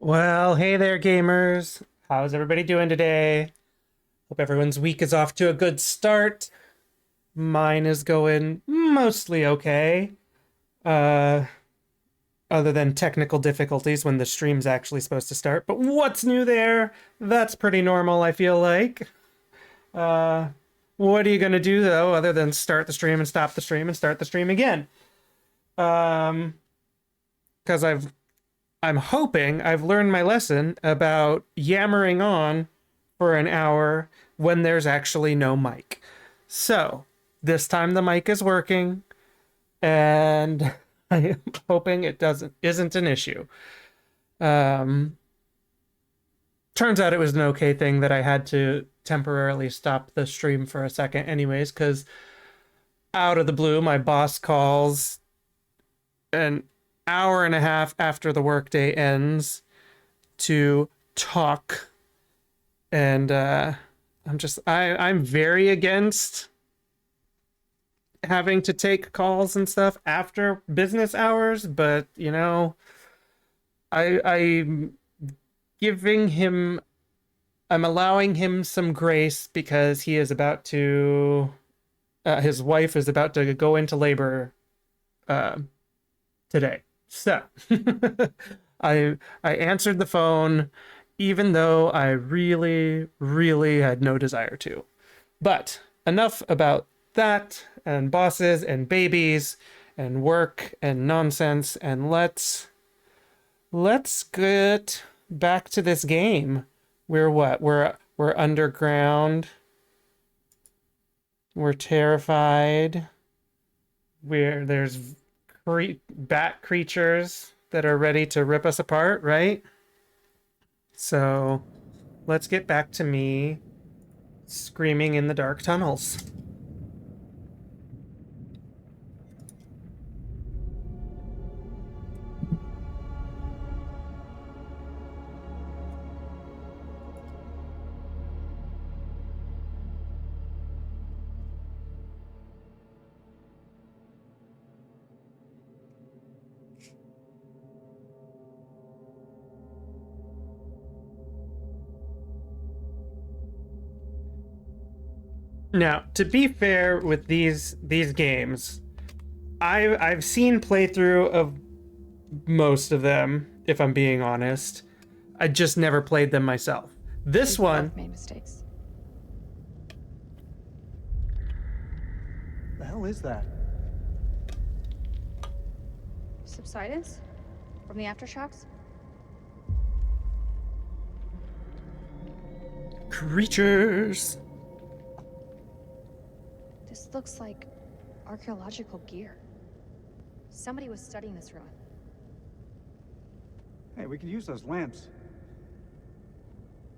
Well, hey there, gamers. How's everybody doing today? Hope everyone's week is off to a good start. Mine is going mostly okay. Uh, Other than technical difficulties when the stream's actually supposed to start. But what's new there? That's pretty normal, I feel like. What are you gonna do though, other than start the stream and stop the stream and start the stream again? Because I'm hoping I've learned my lesson about yammering on for an hour when there's actually no mic. So, this time the mic is working, and I am hoping it isn't an issue. Turns out it was an okay thing that I had to temporarily stop the stream for a second anyways, because out of the blue, my boss calls an hour and a half after the workday ends to talk, and I'm very against having to take calls and stuff after business hours, but you know, I'm allowing him some grace because he is about to his wife is about to go into labor today. So I answered the phone even though I really, really had no desire to. But enough about that and bosses and babies and work and nonsense, and let's get back to this game. We're underground. We're terrified. There's bat creatures that are ready to rip us apart, right? So let's get back to me screaming in the dark tunnels. Now, to be fair with these games, I've seen playthrough of most of them, if I'm being honest. I just never played them myself. This one made mistakes. The hell is that? Subsidence? From the aftershocks? creatures. This looks like archaeological gear. Somebody was studying this ruin. Hey, we could use those lamps.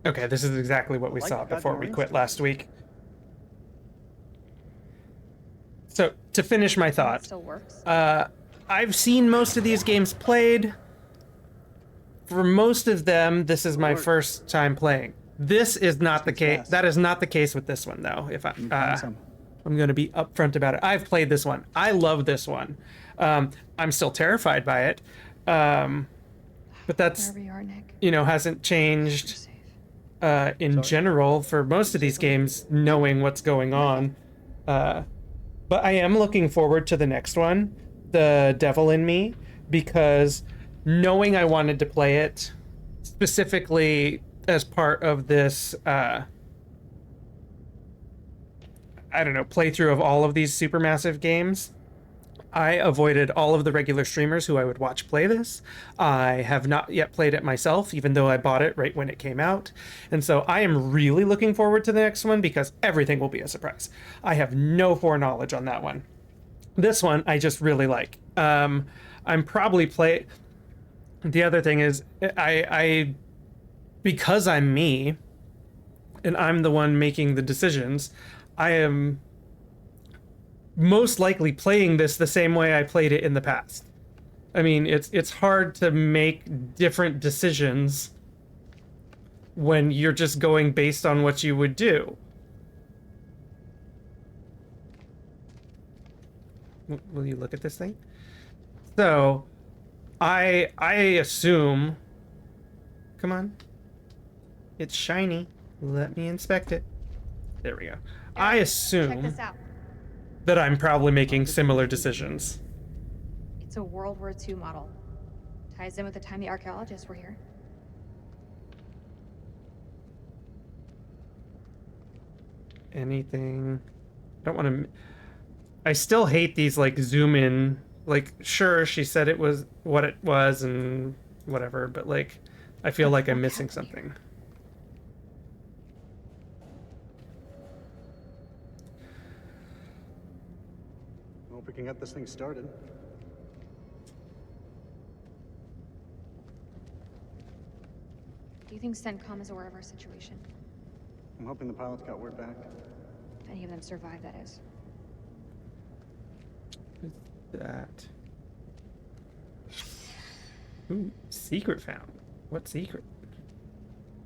Okay, this is exactly what we Like saw that before we noise? quit last week. So, to finish my It thought, still works. I've seen most of these games played. For most of them, this is my first time playing. This is not the case. That is not the case with this one, though. If I'm going to be upfront about it. I've played this one. I love this one. I'm still terrified by it. But that's, Wherever you are, Nick. you know, hasn't You're changed safe. in general for most of these games, knowing what's going on. But I am looking forward to the next one, The Devil in Me, because knowing I wanted to play it specifically as part of this, I don't know, playthrough of all of these supermassive games, I avoided all of the regular streamers who I would watch play this. I have not yet played it myself, even though I bought it right when it came out. And so I am really looking forward to the next one because everything will be a surprise. I have no foreknowledge on that one. This one, I just really like. I'm probably play. The other thing is, I because I'm me, and I'm the one making the decisions. I am most likely playing this the same way I played it in the past. I mean, it's hard to make different decisions when you're just going based on what you would do. Will you look at this thing? So, I assume. Come on. It's shiny. Let me inspect it. There we go. I Check assume this out. that I'm probably making similar decisions. It's a World War II model. Ties in with the time the archaeologists were here. Anything? I don't want to. I still hate these like zoom in. Like, sure, she said it was what it was and whatever, but like, I feel like I'm missing something. Hope we can get this thing started. Do you think CENTCOM is aware of our situation? I'm hoping the pilots got word back. If any of them survive, that is. That. Ooh, secret found. What secret?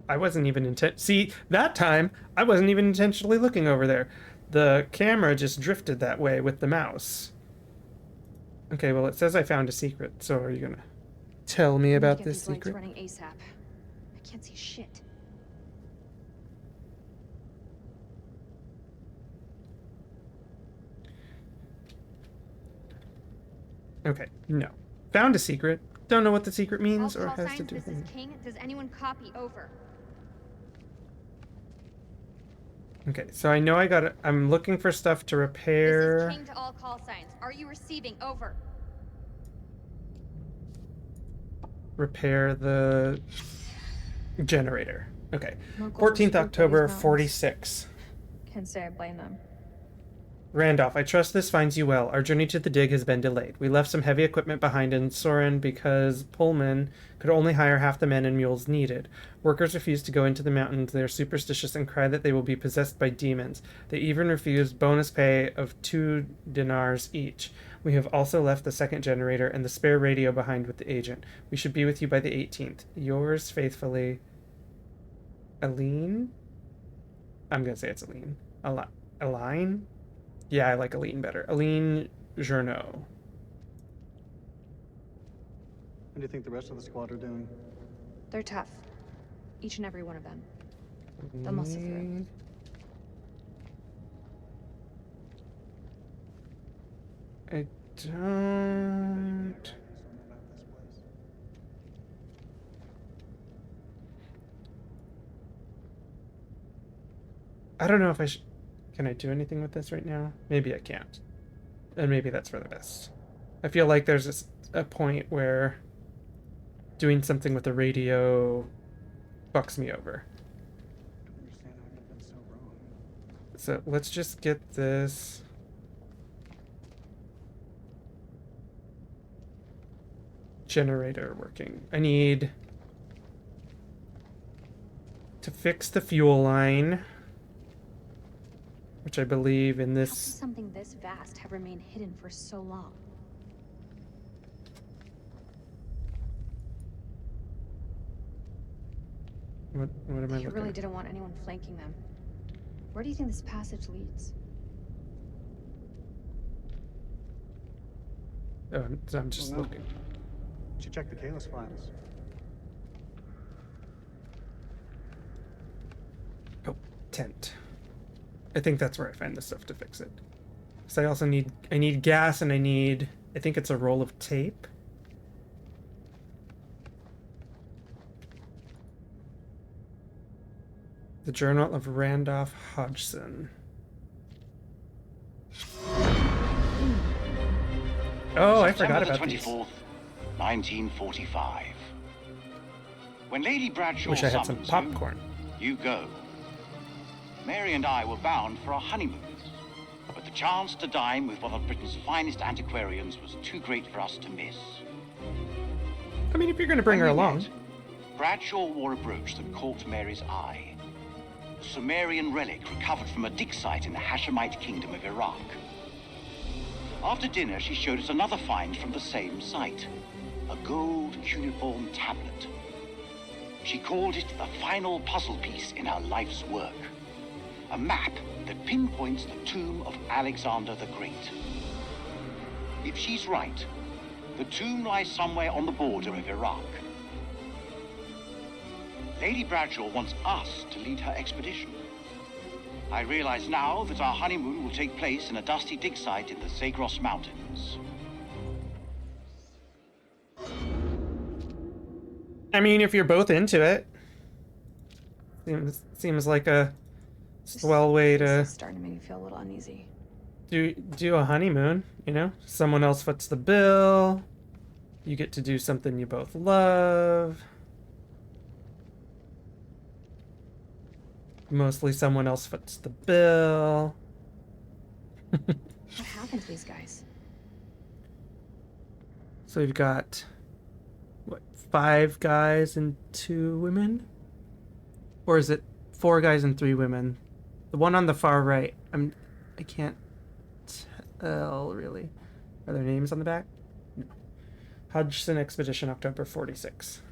I wasn't even See, that time I wasn't even intentionally looking over there. The camera just drifted that way with the mouse. Okay, well it says I found a secret. So are you gonna tell me about Get this these lights secret? running ASAP. I can't see shit. Okay, no. Found a secret. Don't know what the secret All means or call has signs, to do this with is anything. King. Does anyone copy? Over. Okay, so I know I'm looking for stuff to This repair. is King to all call signs. Are you receiving? Over. Repair the generator. Okay. Locals 14th spooked by these October, mountains. 46. Can't say I blame them. Randolph, I trust this finds you well. Our journey to the dig has been delayed. We left some heavy equipment behind in Soren because Pullman could only hire half the men and mules needed. Workers refuse to go into the mountains. They are superstitious and cry that they will be possessed by demons. They even refused bonus pay of 2 dinars each. We have also left the second generator and the spare radio behind with the agent. We should be with you by the 18th. Yours faithfully, Aline? I'm going to say it's Aline. Aline? Yeah, I like Aline better. Aline Journeau. How do you think the rest of the squad are doing? They're tough. Each and every one of them. They'll muscle through. I don't. I don't know if I should. Can I do anything with this right now? Maybe I can't. And maybe that's for the best. I feel like there's a point where doing something with the radio fucks me over. I don't understand how it could have been so wrong. So let's just get this. Generator working. I need to fix the fuel line, which I believe in How could this. something this vast have remained hidden for so long? What am I They looking really at? didn't want anyone flanking them. Where do you think this passage leads? Oh, I'm just Well, no. looking. Should check the Kalis files. Oh, tent. I think that's where I find the stuff to fix it. So I also need gas and I think it's a roll of tape. The Journal of Randolph Hodgson. Oh, I forgot September about the these. 24th, 1945. When Lady Bradshaw Wish I had some summons popcorn. you go. Mary and I were bound for our honeymoon, but the chance to dine with one of Britain's finest antiquarians was too great for us to miss. I mean, if you're going to bring her When we along. met, Bradshaw wore a brooch that caught Mary's eye. A Sumerian relic recovered from a dig site in the Hashemite Kingdom of Iraq. After dinner, she showed us another find from the same site. A gold cuneiform tablet. She called it the final puzzle piece in her life's work. A map that pinpoints the tomb of Alexander the Great. If she's right, the tomb lies somewhere on the border of Iraq. Lady Bradshaw wants us to lead her expedition. I realize now that our honeymoon will take place in a dusty dig site in the Zagros Mountains. I mean, if you're both into it, seems like a swell way This to is starting to make me feel a little uneasy. do a honeymoon, you know? Someone else foots the bill. You get to do something you both love. Mostly someone else foots the bill. What happened to these guys? So we've got, what, 5 guys and 2 women? Or is it 4 guys and 3 women? The one on the far right, I can't tell, really. Are there names on the back? No. Hodgson Expedition, October 46.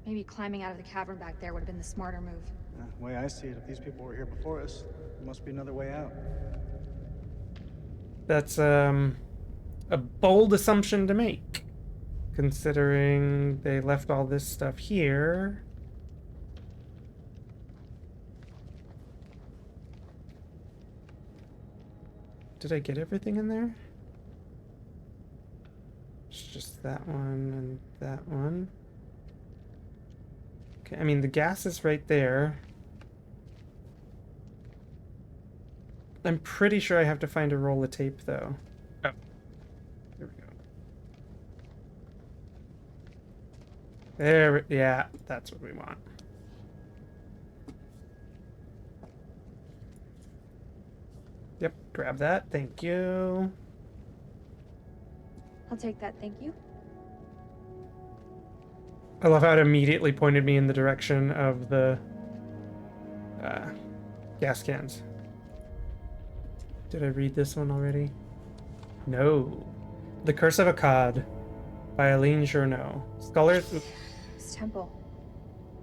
Maybe climbing out of the cavern back there would have been the smarter move. The way I see it, if these people were here before us, there must be another way out. That's, a bold assumption to make, considering they left all this stuff here. Did I get everything in there? It's just that one and that one. Okay, I mean, the gas is right there. I'm pretty sure I have to find a roll of tape, though. Oh. There we go. Yeah, that's what we want. Yep, grab that. Thank you. I'll take that, thank you. I love how it immediately pointed me in the direction of the gas cans. Did I read this one already? No. The Curse of Akkad by Aline Journeau. Scholars... This temple,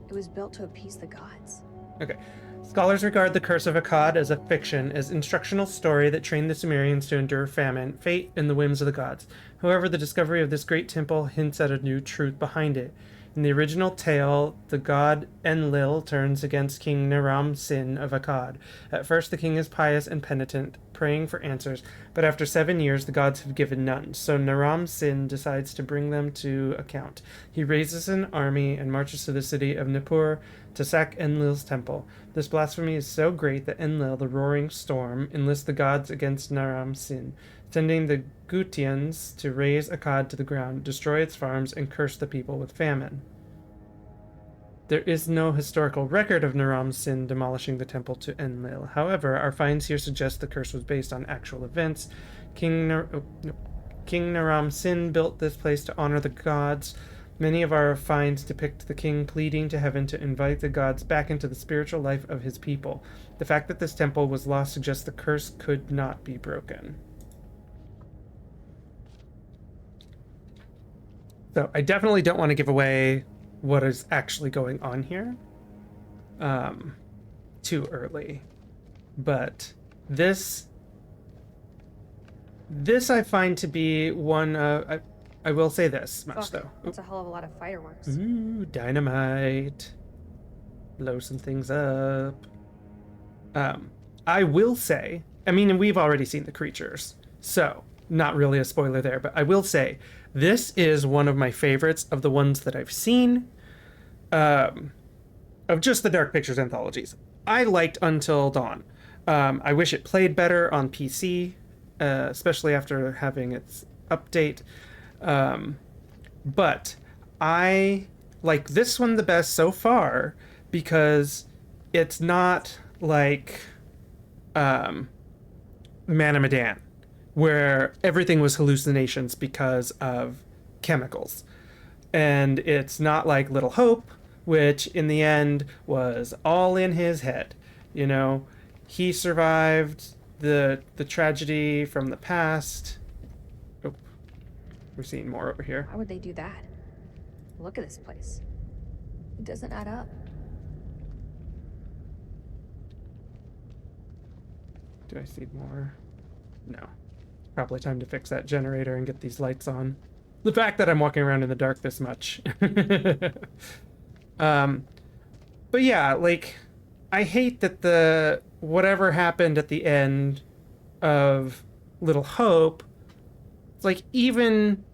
it was built to appease the gods. Okay. Scholars regard the Curse of Akkad as a fiction, as instructional story that trained the Sumerians to endure famine, fate, and the whims of the gods. However, the discovery of this great temple hints at a new truth behind it. In the original tale, the god Enlil turns against King Naram Sin of Akkad. At first, the king is pious and penitent, praying for answers, but after 7 years, the gods have given none, so Naram Sin decides to bring them to account. He raises an army and marches to the city of Nippur to sack Enlil's temple. This blasphemy is so great that Enlil, the roaring storm, enlists the gods against Naram Sin, sending the Gutians to raze Akkad to the ground, destroy its farms, and curse the people with famine. There is no historical record of Naram Sin demolishing the temple to Enlil. However, our finds here suggest the curse was based on actual events. King Naram Sin built this place to honor the gods. Many of our finds depict the king pleading to heaven to invite the gods back into the spiritual life of his people. The fact that this temple was lost suggests the curse could not be broken. So I definitely don't want to give away what is actually going on here too early. But this I find to be one I will say this much, Fuck, though. that's a hell of a lot of fireworks. Ooh, dynamite. Blow some things up. I will say, I mean, and we've already seen the creatures, so not really a spoiler there, but I will say this is one of my favorites of the ones that I've seen, of just the Dark Pictures anthologies. I liked Until Dawn. I wish it played better on PC, especially after having its update. But I like this one the best so far because it's not like Man of Medan. where everything was hallucinations because of chemicals. And it's not like Little Hope, which in the end was all in his head. You know, he survived the tragedy from the past. Oh, we're seeing more over here. Why would they do that? Look at this place. It doesn't add up. Do I see more? No. Probably time to fix that generator and get these lights on. The fact that I'm walking around in the dark this much. But yeah, like, I hate that the whatever happened at the end of Little Hope, it's like even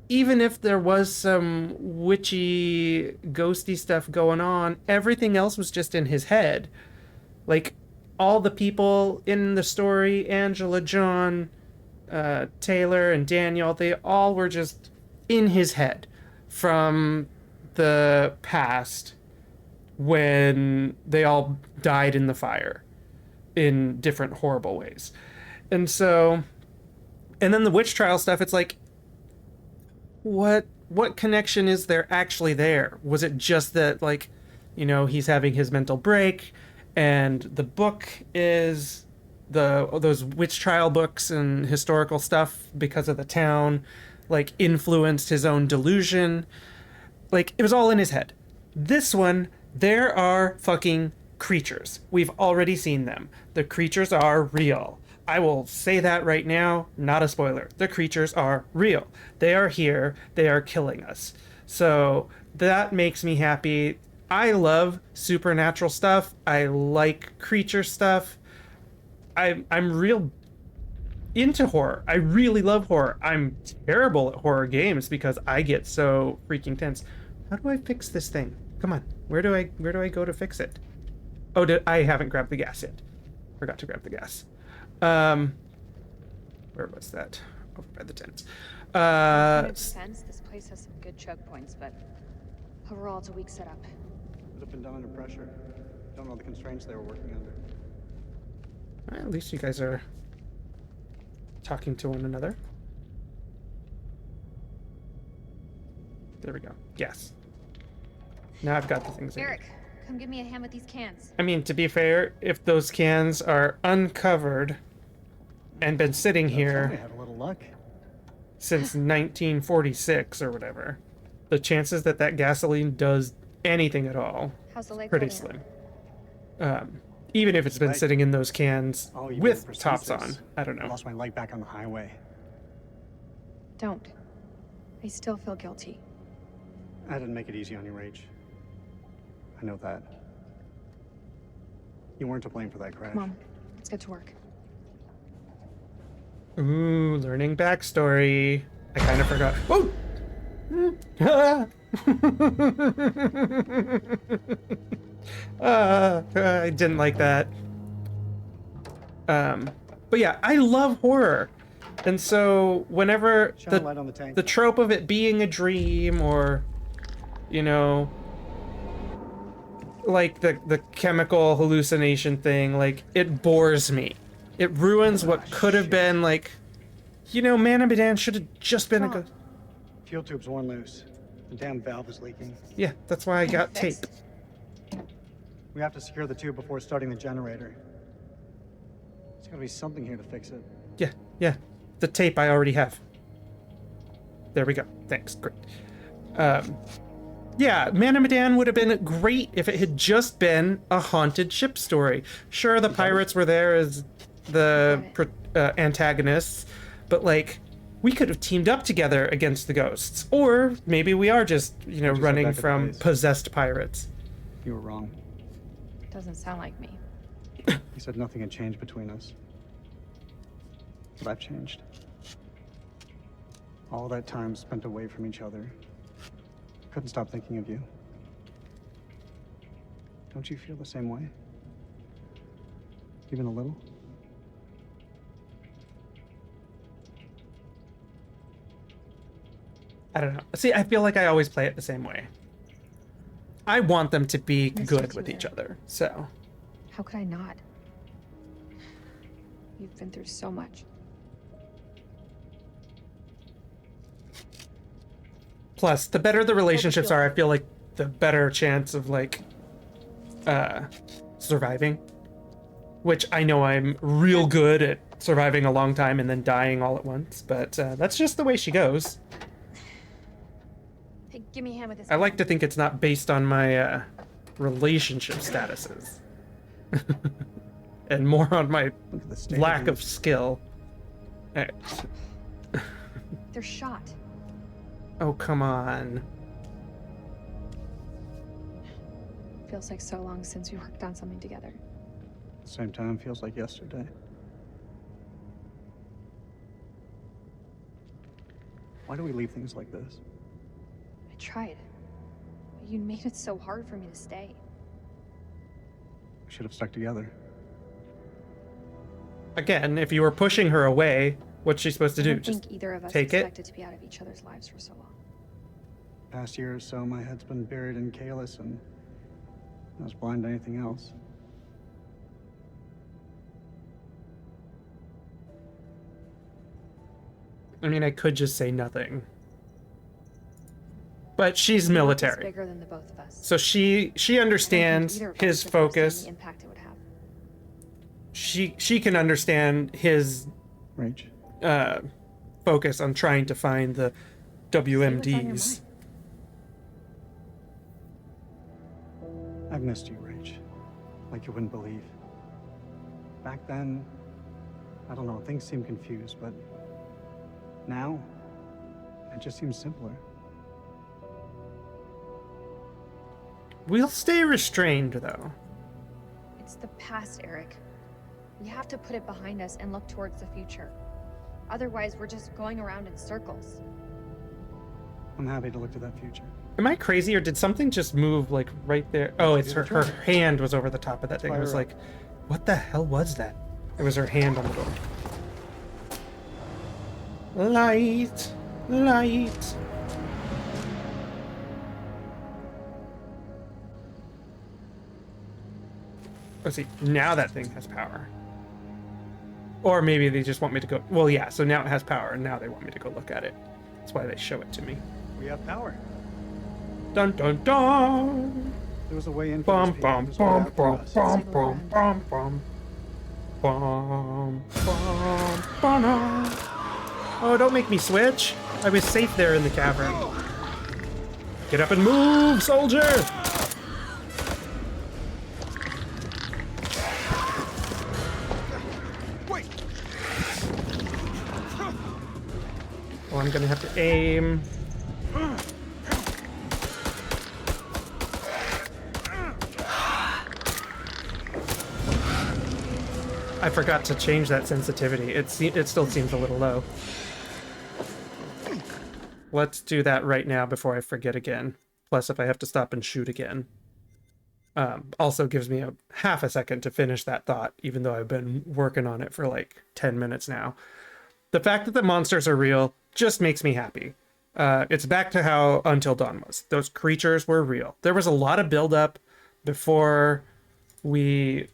if there was some witchy, ghosty stuff going on, everything else was just in his head. Like, all the people in the story, Angela, John, Taylor, and Daniel, they all were just in his head from the past when they all died in the fire in different horrible ways. And so, and then the witch trial stuff, it's like, what connection is there actually there? Was it just that, like, you know, he's having his mental break, and the book is those witch trial books and historical stuff because of the town, like, influenced his own delusion? Like, it was all in his head. This one, there are fucking creatures. We've already seen them. The creatures are real. I will say that right now, not a spoiler. The creatures are real. They are here. They are killing us. So that makes me happy. I love supernatural stuff. I like creature stuff. I'm real into horror. I really love horror. I'm terrible at horror games because I get so freaking tense. How do I fix this thing? Come on. Where do I go to fix it? Oh, I haven't grabbed the gas yet. Forgot to grab the gas. Where was that? Over by the tents. In its sense, this place has some good choke points, but overall it's a weak setup. Could have been done under pressure. Don't know the constraints they were working under. Well, at least you guys are talking to one another. There we go. Yes. Now I've got the things I need. Eric, come give me a hand with these cans. I mean, to be fair, if those cans are uncovered and been sitting We here had a little luck. since 1946 or whatever, the chances that gasoline does anything at all, How's the lake pretty holding slim. Even if it's been Right. sitting in those cans Oh, you with mean tops on. prosthesis. I don't I know. lost my leg back on the highway. up? Don't. I still feel guilty. I didn't make it easy on you, Rach. I know that. You weren't to blame for that crash. Come on, let's get to work. Ooh, learning backstory. I kind of forgot. Oh! I didn't like that. But yeah, I love horror. And so whenever Shine a light on the tank. the trope of it being a dream, or, you know, like the chemical hallucination thing, like, it bores me. It ruins what could have been, like, you know, Man of Medan should have just been a good. Fuel tube's worn loose. The damn valve is leaking. Yeah, that's why I got tape. Fixed? We have to secure the tube before starting the generator. There's gotta be something here to fix it. Yeah. The tape I already have. There we go. Thanks. Great. Yeah, Man of Medan would have been great if it had just been a haunted ship story. Sure, the pirates were there as the antagonists, but, like, we could have teamed up together against the ghosts. Or maybe we are just, you know, Just running like back in the from days. possessed pirates. You were wrong. Doesn't sound like me. You said nothing had changed between us. But I've changed. All that time spent away from each other. Couldn't stop thinking of you. Don't you feel the same way? Even a little? I don't know. See, I feel like I always play it the same way. I want them to be Nice good meeting with you, each Eric. other, so. How could I not? You've been through so much. Plus, the better the relationships are, I feel like the better chance of like surviving. Which I know I'm real good at surviving a long time and then dying all at once, but that's just the way she goes. Hey, give me a hand with this. I like to think it's not based on my relationship statuses. And more on my Look at the state lack of these. skill. They're shot. Oh, come on. Feels like so long since we worked on something together. Same time, feels like yesterday. Why do we leave things like this? I tried. But you made it so hard for me to stay. We should have stuck together. Again, if you were pushing her away, what's she supposed to I do? don't Just think either of us take it? expected to be out of each other's lives for so long. Past year or so, my head's been buried in Kalis, and I was blind to anything else. I mean, I could just say nothing. But she's The work is military. bigger than the both of us. So she I don't think understands either of us his could foresee focus. the impact it would have. She can understand his Rach, focus on trying to find the Say what's on your WMDs. mind. I've missed you, Rach. Like you wouldn't believe. Back then, I don't know, things seemed confused, but now, it just seems simpler. We'll stay restrained, though. It's the past, Eric. We have to put it behind us and look towards the future. Otherwise, we're just going around in circles. I'm happy to look to that future. Am I crazy, or did something just move, like, right there? Oh, it's her hand was over the top of that thing. I was Fire like, what the hell was that? It was her hand on the door. Light, light. Let's see, now that thing has power. Or maybe they just want me to go, well, yeah, so now it has power, and now they want me to go look at it. That's why they show it to me. We have power. Dun dun dun! There was a way in for Bum this bum There's a way bum out for bum us. bum bum bum bum bum bum bum. Oh, don't make me switch. I was safe there in the cavern. Get up and move, soldier! Oh, I'm gonna have to aim. I forgot to change that sensitivity. It still seems a little low. Let's do that right now before I forget again. Plus, if I have to stop and shoot again. Also gives me a half a second to finish that thought, even though I've been working on it for like 10 minutes now. The fact that the monsters are real just makes me happy. It's back to how Until Dawn was. Those creatures were real. There was a lot of buildup before we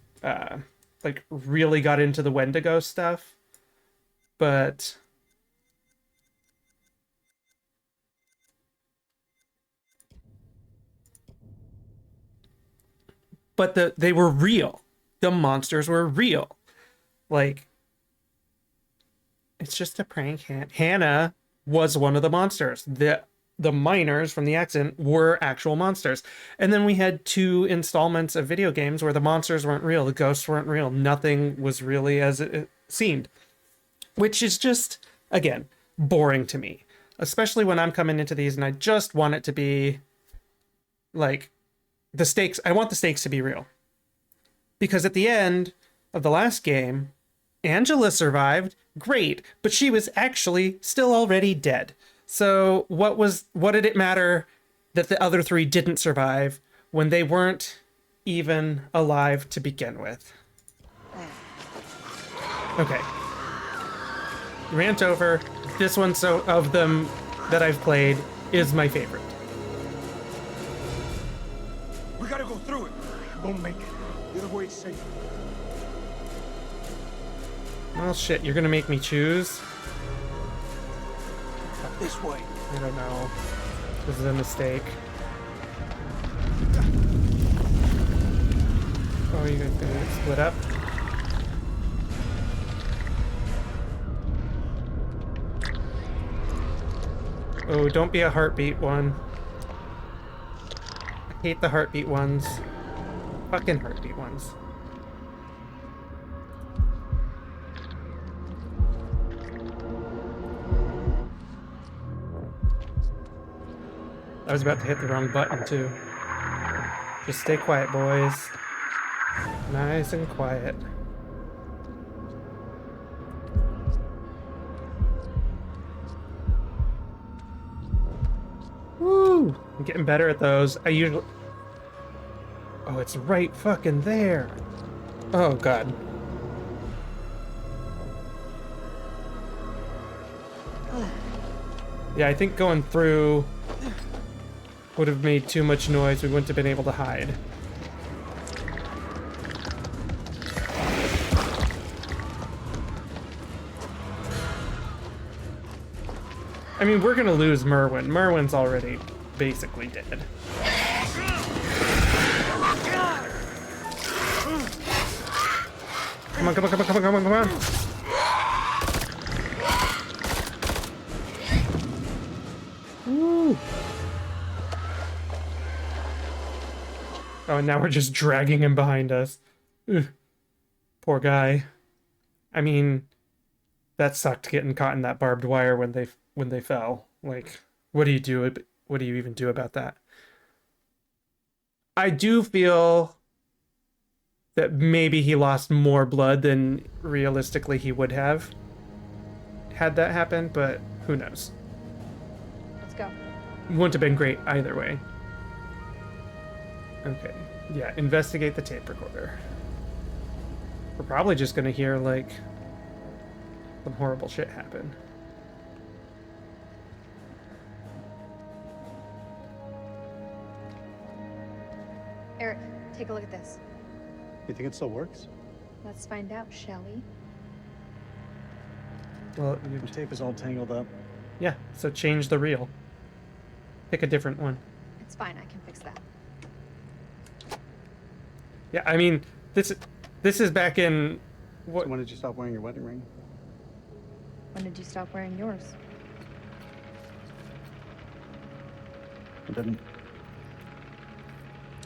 like really got into the Wendigo stuff, but they were real. The monsters were real. Like, it's just a prank. Hannah was one of the monsters. The miners from the accident were actual monsters. And then we had 2 installments of video games where the monsters weren't real, the ghosts weren't real, nothing was really as it seemed. Which is just, again, boring to me. Especially when I'm coming into these and I just want it to be like the stakes. I want the stakes to be real. Because at the end of the last game, Angela survived, great, but she was actually still already dead. So what did it matter that the other 3 didn't survive when they weren't even alive to begin with? Okay. Rant over. This one, so of them that I've played, is my favorite. We gotta go through it. Won't make it. The other way is safe. Well, shit, you're gonna make me choose? This way. I don't know. This is a mistake. Oh, you guys gonna split up? Oh, don't be a heartbeat one. I hate the heartbeat ones. Fucking heartbeat ones. I was about to hit the wrong button, too. Just stay quiet, boys. Nice and quiet. Woo! I'm getting better at those. I usually... Oh, it's right fucking there. Oh, God. Yeah, I think going through would have made too much noise. We wouldn't have been able to hide. I mean, we're gonna lose Merwin. Merwin's already basically dead. Come on, come on, come on, come on, come on, come on. Woo. Oh, and now we're just dragging him behind us. Ugh. Poor guy. I mean, that sucked getting caught in that barbed wire when they fell. Like, what do you do? What do you even do about that? I do feel that maybe he lost more blood than realistically he would have had that happen, but who knows? Let's go. Wouldn't have been great either way. Okay. Yeah, investigate the tape recorder. We're probably just gonna hear, like, some horrible shit happen. Eric, take a look at this. You think it still works? Let's find out, shall we? Well, The tape is all tangled up. yeah, so change the reel. Pick a different one. It's fine, I can fix that. Yeah, I mean, this is back in... So What? when did you stop wearing your wedding ring? When did you stop wearing yours? I didn't.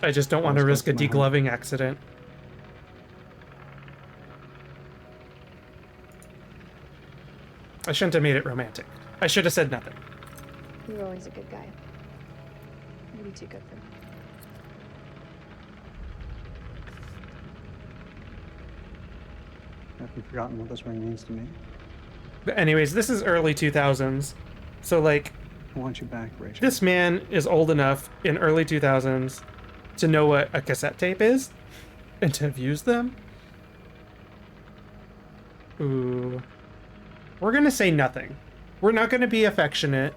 I just don't want to was risk a close to my heart. degloving accident. I shouldn't have made it romantic. I should have said nothing. You were always a good guy. Maybe too good for me. Have you forgotten what this ring means to me? But anyways, this is early 2000s. So, like, I want you back, Rachel. this man is old enough in early 2000s to know what a cassette tape is and to have used them. Ooh. We're gonna say nothing. We're not gonna be affectionate.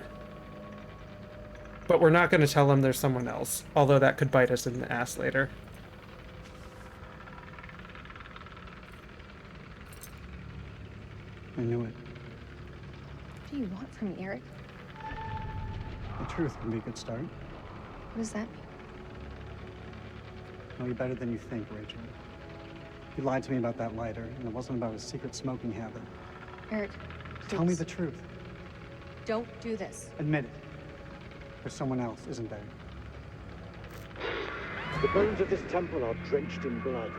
But we're not gonna tell him there's someone else. Although that could bite us in the ass later. I knew it. What do you want from me, Eric? The truth can be a good start. What does that mean? I know you better than you think, Rachel. You lied to me about that lighter, and it wasn't about a secret smoking habit. Eric, Tell me please, the truth. don't do this. Admit it. There's someone else, isn't there? The bones of this temple are drenched in blood.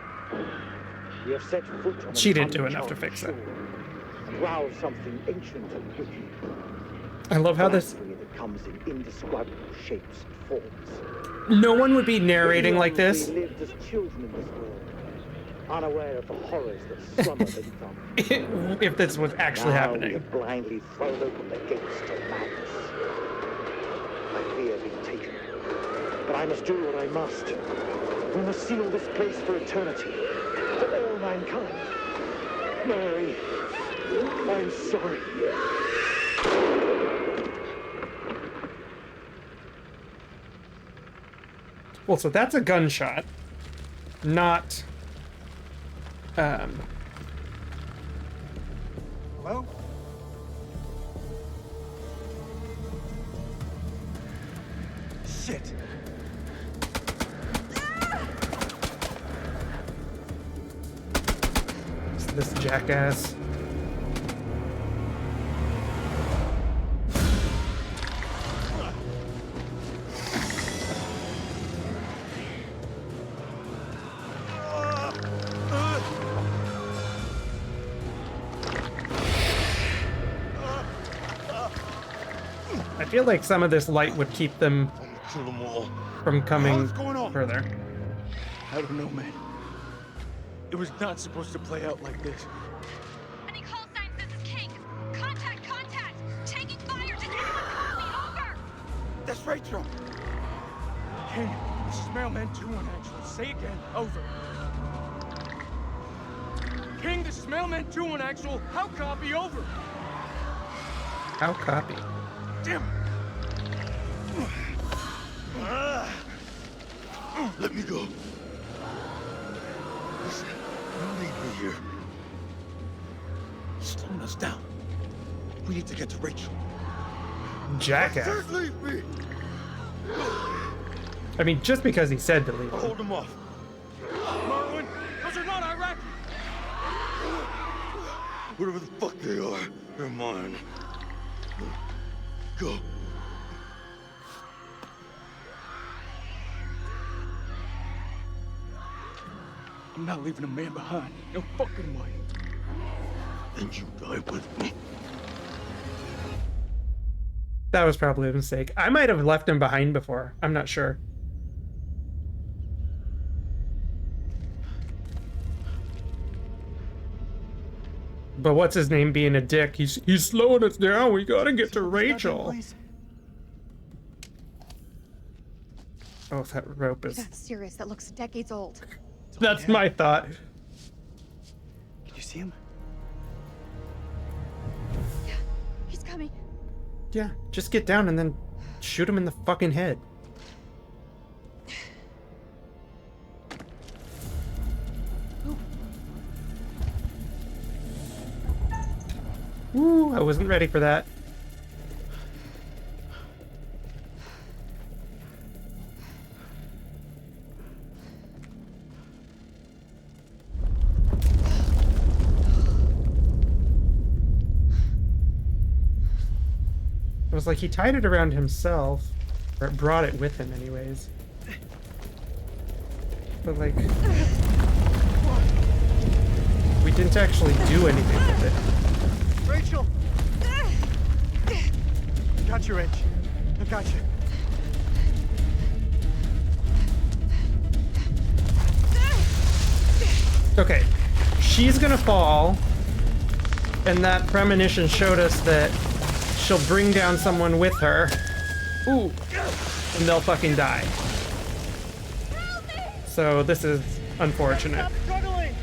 We have set foot on She an didn't do enough to uncharted fix that. shore and roused something ancient and wicked. I love how this... Blasphemy that comes in indescribable shapes and forms. No one would be narrating like We this lived as children in this world, unaware of the horrors that slumber beneath our if this was actually Now We happening. have blindly thrown open the gates to madness. I fear being taken, but I must do what I must. We must seal this place for eternity, for all mankind. Mary, I'm sorry. Well, so that's a gunshot, not... Hello? Shit. This jackass. I feel like some of this light would keep them Kill them all. from coming What's going on? further. I don't know, man. It was not supposed to play out like this. Any call signs? This is King. Contact, contact! Taking fire! Does anyone call me? Over! That's Rachel. King, this is Mailman 2-1 actual. Say again. Over. King, this is Mailman 2-1 actual. How copy? Over. How copy? Damn it. Let me go. Listen, you leave me here. He's slowing us down. We need to get to Rachel. Jackass. Just leave me. I mean, just because he said to leave. Hold him off. Marwin, those are not Iraqi. Whatever the fuck they are, they're mine. Go. I'm not leaving a man behind. No fucking way. Then you die with me. That was probably a mistake. I might have left him behind before. I'm not sure. But what's his name being a dick? He's slowing us down. We gotta get to Rachel. Oh, that rope is... That's serious. That looks decades old. That's my thought. Can you see him? Yeah, he's coming. Yeah, just get down and then shoot him in the fucking head. Ooh, I wasn't ready for that. It was like he tied it around himself, or brought it with him anyways. But like, we didn't actually do anything with it. Rachel! Got you, Rach. I got you. Okay, she's gonna fall, and that premonition showed us that she'll bring down someone with her. Ooh, and they'll fucking die. So this is unfortunate. Struggling!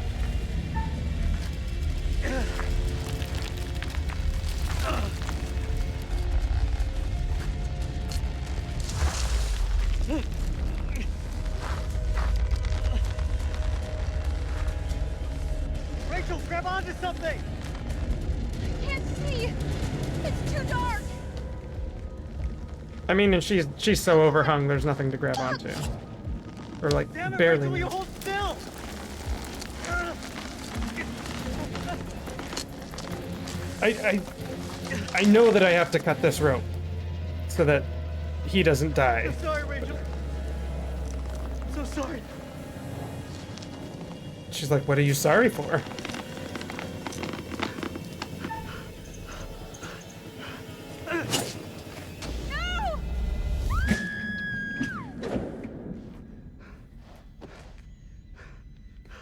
Rachel, grab onto something! I can't see. It's too dark. I mean, and she's so overhung, there's nothing to grab onto. Or like, Damn it, barely. Rachel, will you hold still? I know that I have to cut this rope so that he doesn't die. I'm sorry, Rachel. I'm so sorry. She's like, what are you sorry for? No!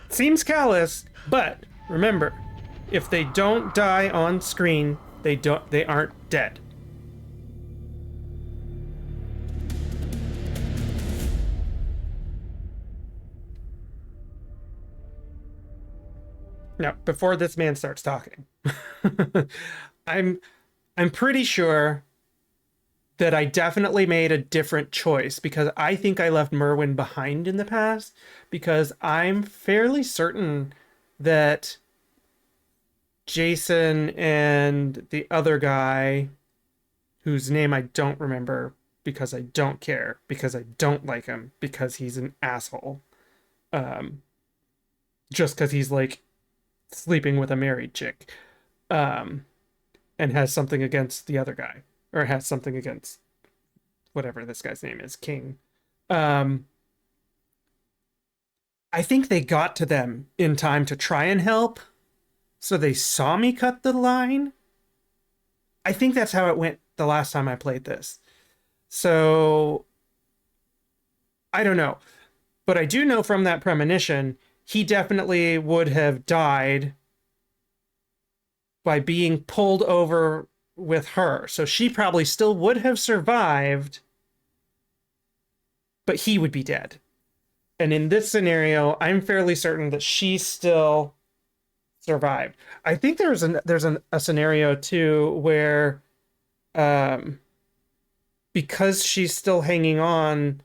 Seems callous, but remember, if they don't die on screen, they aren't dead. Now, before this man starts talking, I'm pretty sure that I definitely made a different choice because I think I left Merwin behind in the past, because I'm fairly certain that Jason and the other guy, whose name I don't remember, because I don't care, because I don't like him, because he's an asshole. Just because he's like sleeping with a married chick. And has something against the other guy. Or has something against whatever this guy's name is, King. I think they got to them in time to try and help. So they saw me cut the line. I think that's how it went the last time I played this. So I don't know. But I do know from that premonition, he definitely would have died by being pulled over with her. So she probably still would have survived, but he would be dead. And in this scenario, I'm fairly certain that she still survived. I think there's a scenario too where because she's still hanging on,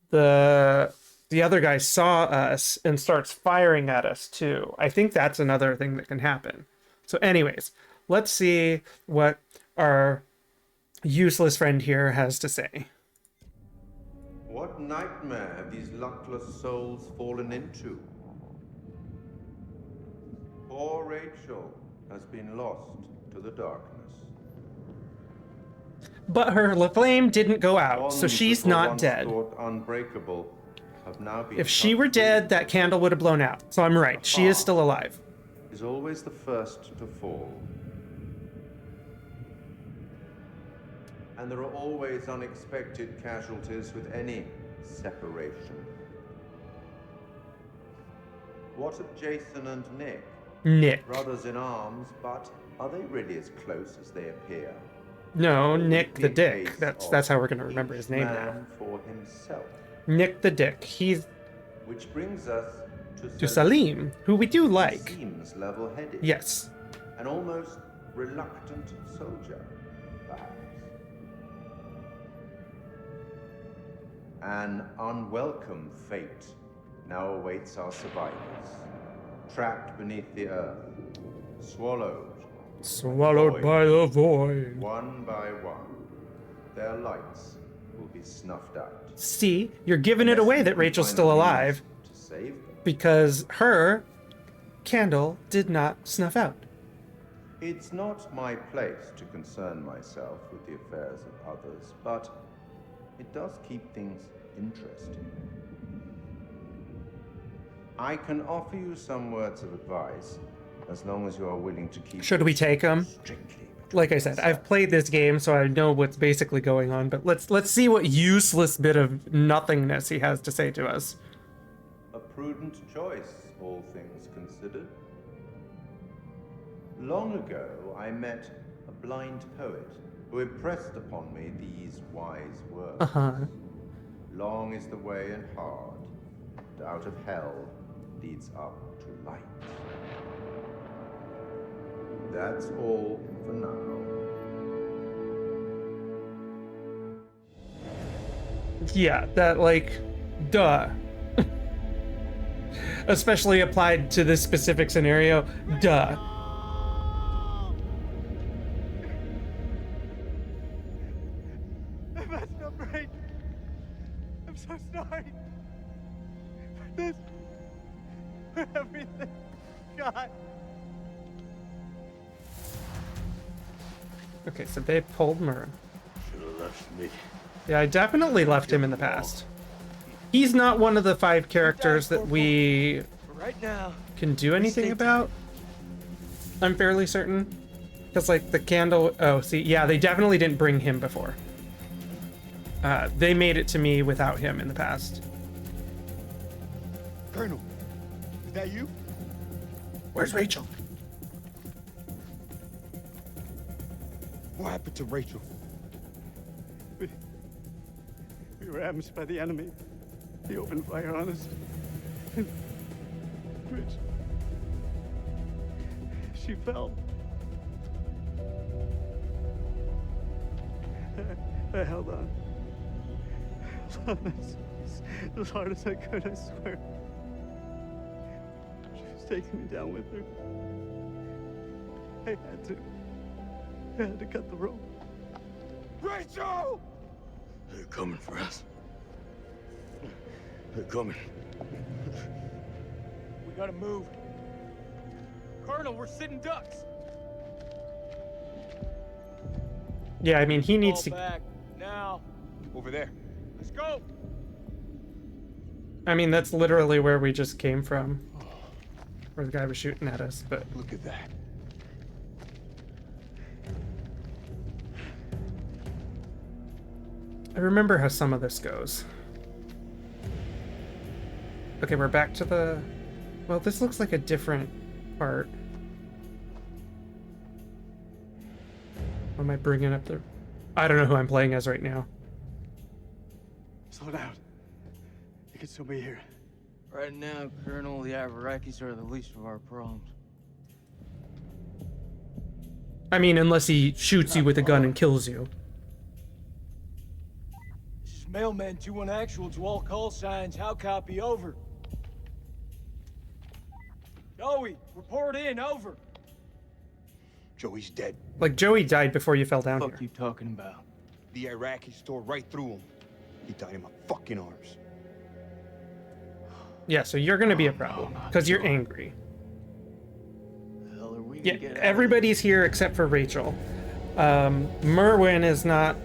the other guy saw us and starts firing at us too. I think that's another thing that can happen. So anyways, let's see what our useless friend here has to say. What nightmare have these luckless souls fallen into? Poor Rachel has been lost to the darkness. But her flame didn't go out, so Bonds she's that were not once dead. thought unbreakable have now been If she cut were free. dead, that candle would have blown out. So I'm right. She is still alive. Is always the first to fall. And there are always unexpected casualties with any separation. What of Jason and Nick? Nick. Brothers in arms, but are they really as close as they appear? No, Or would Nick it be the a Dick. case That's how we're gonna of remember each his name now. man for himself? Nick the Dick. He's Which brings us to Salim, who we do He like. seems level-headed. Yes. An almost reluctant soldier, perhaps. An unwelcome fate now awaits our survivors. Trapped beneath the earth, swallowed Swallowed by the void. one by one. Their lights will be snuffed out. See, you're giving it Unless away we that can Rachel's find still a means alive to save them. because her candle did not snuff out. It's not my place to concern myself with the affairs of others, but it does keep things interesting. I can offer you some words of advice, as long as you are willing to keep. Should we take 'em? Strictly between Like I said, I've played this game, so I know what's basically going on. But let's see what useless bit of nothingness he has to say to us. A prudent choice, all things considered. Long ago, I met a blind poet who impressed upon me these wise words. Long is the way and hard, and out of hell leads up to light. That's all for now. Yeah, that like, duh. Especially applied to this specific scenario, duh. I messed up, right? I'm so sorry. This, for everything, God. Okay, so they pulled Myrrh. Should have left me. Yeah, I definitely left him in the past. He's not one of the 5 characters that we But right now, can do anything about. I'm fairly certain. Because, like, the candle... Oh, see, yeah, they definitely didn't bring him before. They made it to me without him in the past. Colonel, is that you? Where's Rachel? What happened to Rachel? We were ambushed by the enemy. He opened fire on us. Rich. She fell. I held on. As hard as I could, I swear. She was taking me down with her. I had to cut the rope. Rachel! They're coming for us. They're coming. We gotta move. Colonel, we're sitting ducks. Yeah, I mean, he needs Fall to. back now. Over there. Let's go. I mean, that's literally where we just came from. Where the guy was shooting at us, but. Look at that. I remember how some of this goes. Okay, we're back to the... Well, this looks like a different part. What am I bringing up there? I don't know who I'm playing as right now. Slow down. You could still be here. Right now, Colonel, the Iraqis are the least of our problems. I mean, unless he shoots you with a gun and kills you. This is Mailman 2-1 actual to all call signs. How copy? Over. Joey, report in. Over. Joey's dead. Like, Joey died before you fell down What here. are you talking about? The Iraqis tore right through him. He died in my fucking arms. Yeah, so you're gonna be a problem. Because you're angry. The hell are we Yeah, gonna get out everybody's here except for Rachel. Merwin is not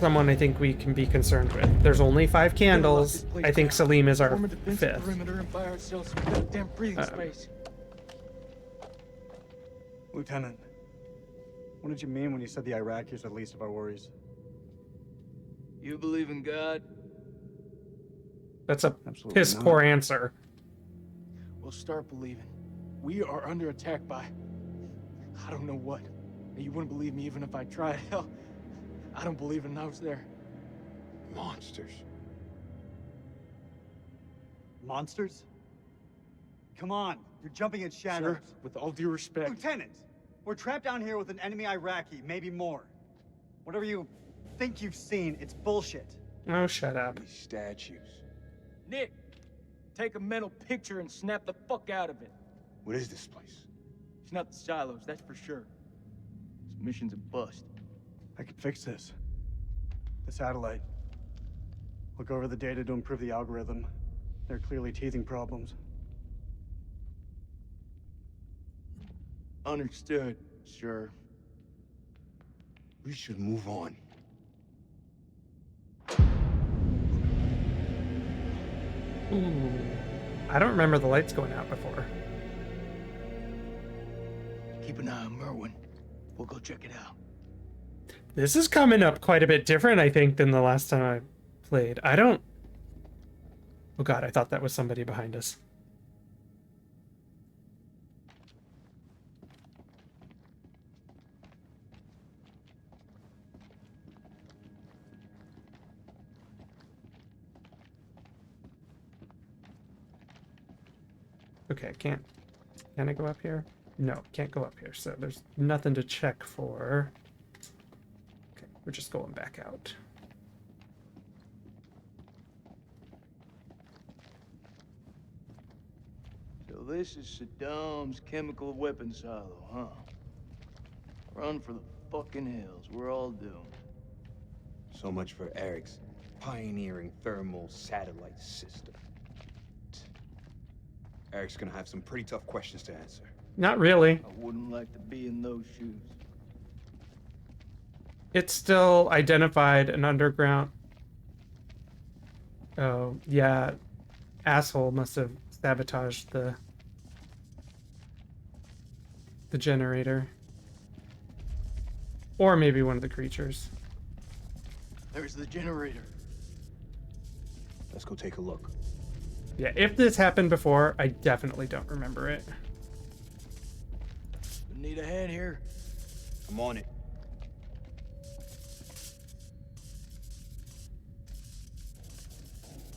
someone I think we can be concerned with. There's only 5 candles. I think Salim is our Form a defensive 5th. perimeter and buy ourselves some goddamn breathing space. Lieutenant, what did you mean when you said the Iraqis are the least of our worries? You believe in God? That's a Absolutely piss not. poor answer. We'll start believing. We are under attack by... I don't know what. You wouldn't believe me even if I tried. Hell, I don't believe in I was there. Monsters. Monsters? Come on, you're jumping at shadows. Sir, with all due respect... Lieutenant, we're trapped down here with an enemy Iraqi, maybe more. Whatever you think you've seen, it's bullshit. Oh, shut up. These statues. Nick, take a mental picture and snap the fuck out of it. What is this place? It's not the silos, that's for sure. This mission's a bust. I could fix this. The satellite. Look over the data to improve the algorithm. There are clearly teething problems. Understood, sir. We should move on. Ooh. I don't remember the lights going out before. Keep an eye on Merwin. We'll go check it out. This is coming up quite a bit different, I think, than the last time I played. I don't... Oh god, I thought that was somebody behind us. Okay, can I go up here? No, can't go up here, so there's nothing to check for. Okay, we're just going back out. So this is Saddam's chemical weapon silo, huh? Run for the fucking hills. We're all doomed. So much for Eric's pioneering thermal satellite system. Eric's gonna have some pretty tough questions to answer. Not really. I wouldn't like to be in those shoes. It's still identified an underground. Oh, yeah. Asshole must have sabotaged the generator. Or maybe one of the creatures. There's the generator. Let's go take a look. Yeah, if this happened before, I definitely don't remember it. Need a hand here? I'm on it.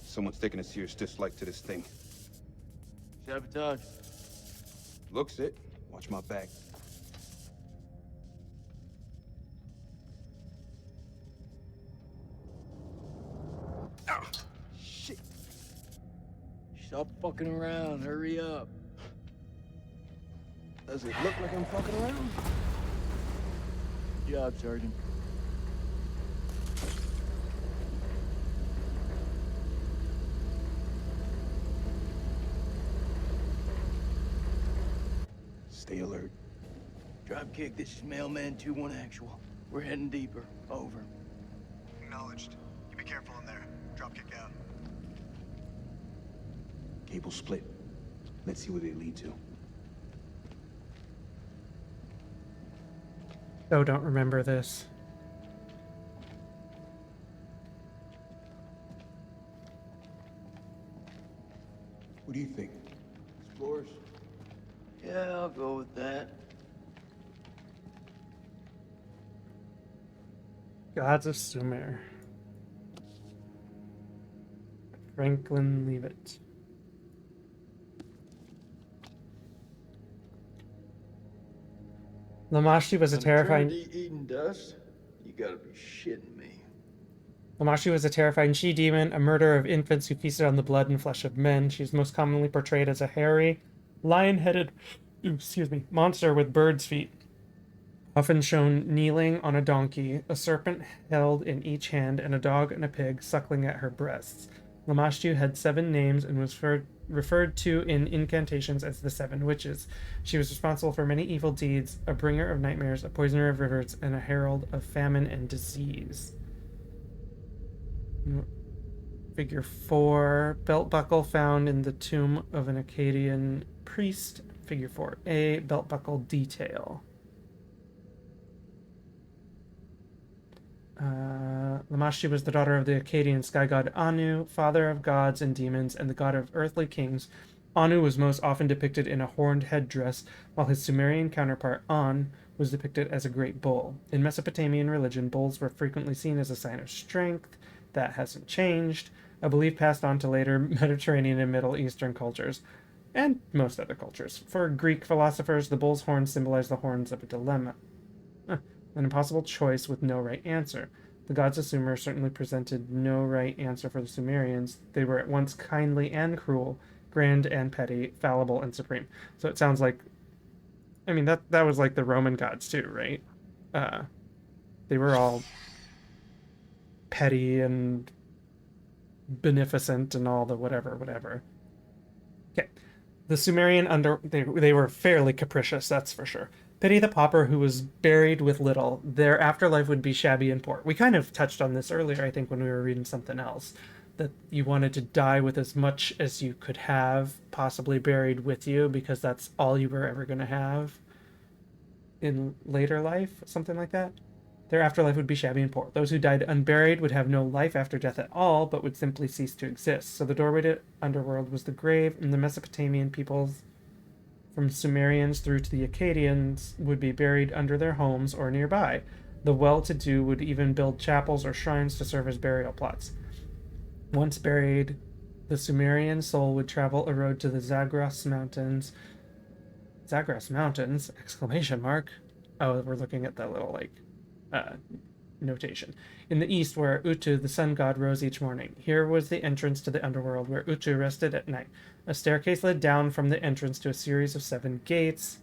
Someone's taking a serious dislike to this thing. Sabotage. Looks it. Watch my back. Ah, shit. Stop fucking around. Hurry up. Does it look like I'm fucking around? Good job, Sergeant. Stay alert. Dropkick, this is Mailman 2-1 actual. We're heading deeper. Over. Acknowledged. You be careful in there. Dropkick out. Cable split. Let's see where they lead to. Oh, don't remember this. What do you think? Explorers? Yeah, I'll go with that. Gods of Sumer. Franklin Leavitt. Lamashi was a terrifying... Eating dust? You gotta be shitting me. Lamashi was a terrifying she-demon, a murderer of infants who feasted on the blood and flesh of men. She is most commonly portrayed as a hairy, lion-headed, monster with bird's feet, often shown kneeling on a donkey, a serpent held in each hand, and a dog and a pig suckling at her breasts. Lamashtu had 7 names and was referred to in incantations as the 7 Witches. She was responsible for many evil deeds, a bringer of nightmares, a poisoner of rivers, and a herald of famine and disease. Figure 4, belt buckle found in the tomb of an Akkadian priest. Figure 4a, belt buckle detail. Lamashtu was the daughter of the Akkadian sky god Anu, father of gods and demons, and the god of earthly kings. Anu was most often depicted in a horned headdress, while his Sumerian counterpart An was depicted as a great bull. In Mesopotamian religion, bulls were frequently seen as a sign of strength. That hasn't changed, a belief passed on to later Mediterranean and Middle Eastern cultures, and most other cultures. For Greek philosophers, the bull's horns symbolized the horns of a dilemma, an impossible choice with no right answer. The gods of Sumer certainly presented no right answer for the Sumerians. They were at once kindly and cruel, grand and petty, fallible and supreme. So it sounds like, I mean, that was like the Roman gods too, right? They were all petty and beneficent and all the whatever. Okay. The Sumerian they were fairly capricious, that's for sure. Pity the pauper who was buried with little. Their afterlife would be shabby and poor. We kind of touched on this earlier, I think, when we were reading something else. That you wanted to die with as much as you could have possibly buried with you, because that's all you were ever going to have in later life, something like that. Their afterlife would be shabby and poor. Those who died unburied would have no life after death at all, but would simply cease to exist. So the doorway to underworld was the grave, and the Mesopotamian peoples, from Sumerians through to the Akkadians, would be buried under their homes or nearby. The well-to-do would even build chapels or shrines to serve as burial plots. Once buried, the Sumerian soul would travel a road to the Zagros Mountains. Zagros Mountains? Exclamation mark. Oh, we're looking at that little, notation. In the east, where Utu, the sun god, rose each morning. Here was the entrance to the underworld, where Utu rested at night. A staircase led down from the entrance to a series of 7 gates.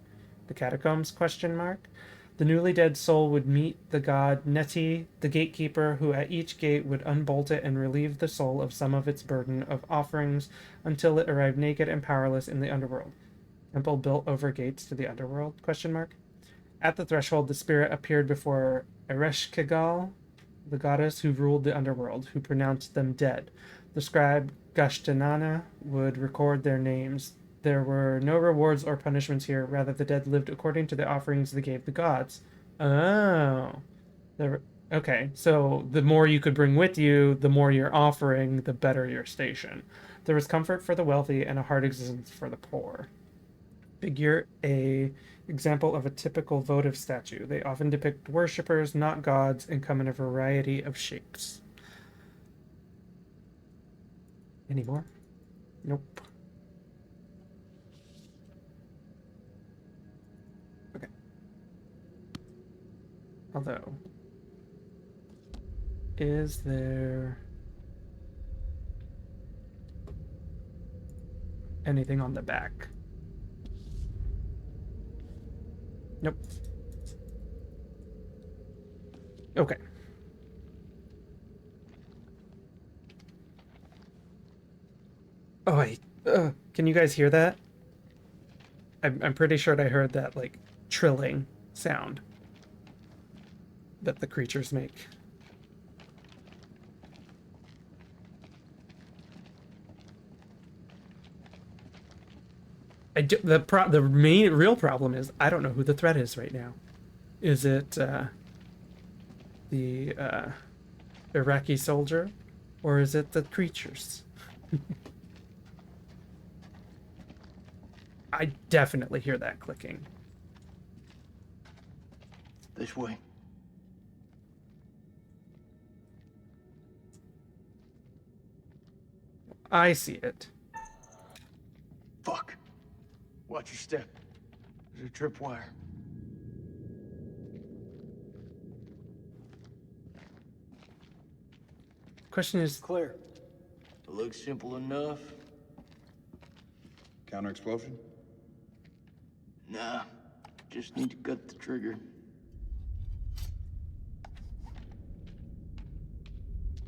The catacombs? The newly dead soul would meet the god Neti, the gatekeeper, who at each gate would unbolt it and relieve the soul of some of its burden of offerings until it arrived naked and powerless in the underworld. Temple built over gates to the underworld? At the threshold, the spirit appeared before Ereshkigal, the goddess who ruled the underworld, who pronounced them dead. The scribe Gashtanana would record their names. There were no rewards or punishments here. Rather, the dead lived according to the offerings they gave the gods. Oh. Okay, so the more you could bring with you, the more you're offering, the better your station. There was comfort for the wealthy and a hard existence for the poor. Figure A, example of a typical votive statue. They often depict worshippers, not gods, and come in a variety of shapes. Any more? Nope. Okay. Although, is there anything on the back? Nope. Okay. Oh, wait. Can you guys hear that? I'm pretty sure I heard that like trilling sound that the creatures make. The main real problem is I don't know who the threat is right now. Is it the Iraqi soldier, or is it the creatures? I definitely hear that clicking. This way. I see it. Fuck. Watch your step. There's a tripwire. Question is, Clear. It looks simple enough. Counter explosion? Nah. Just need to cut the trigger.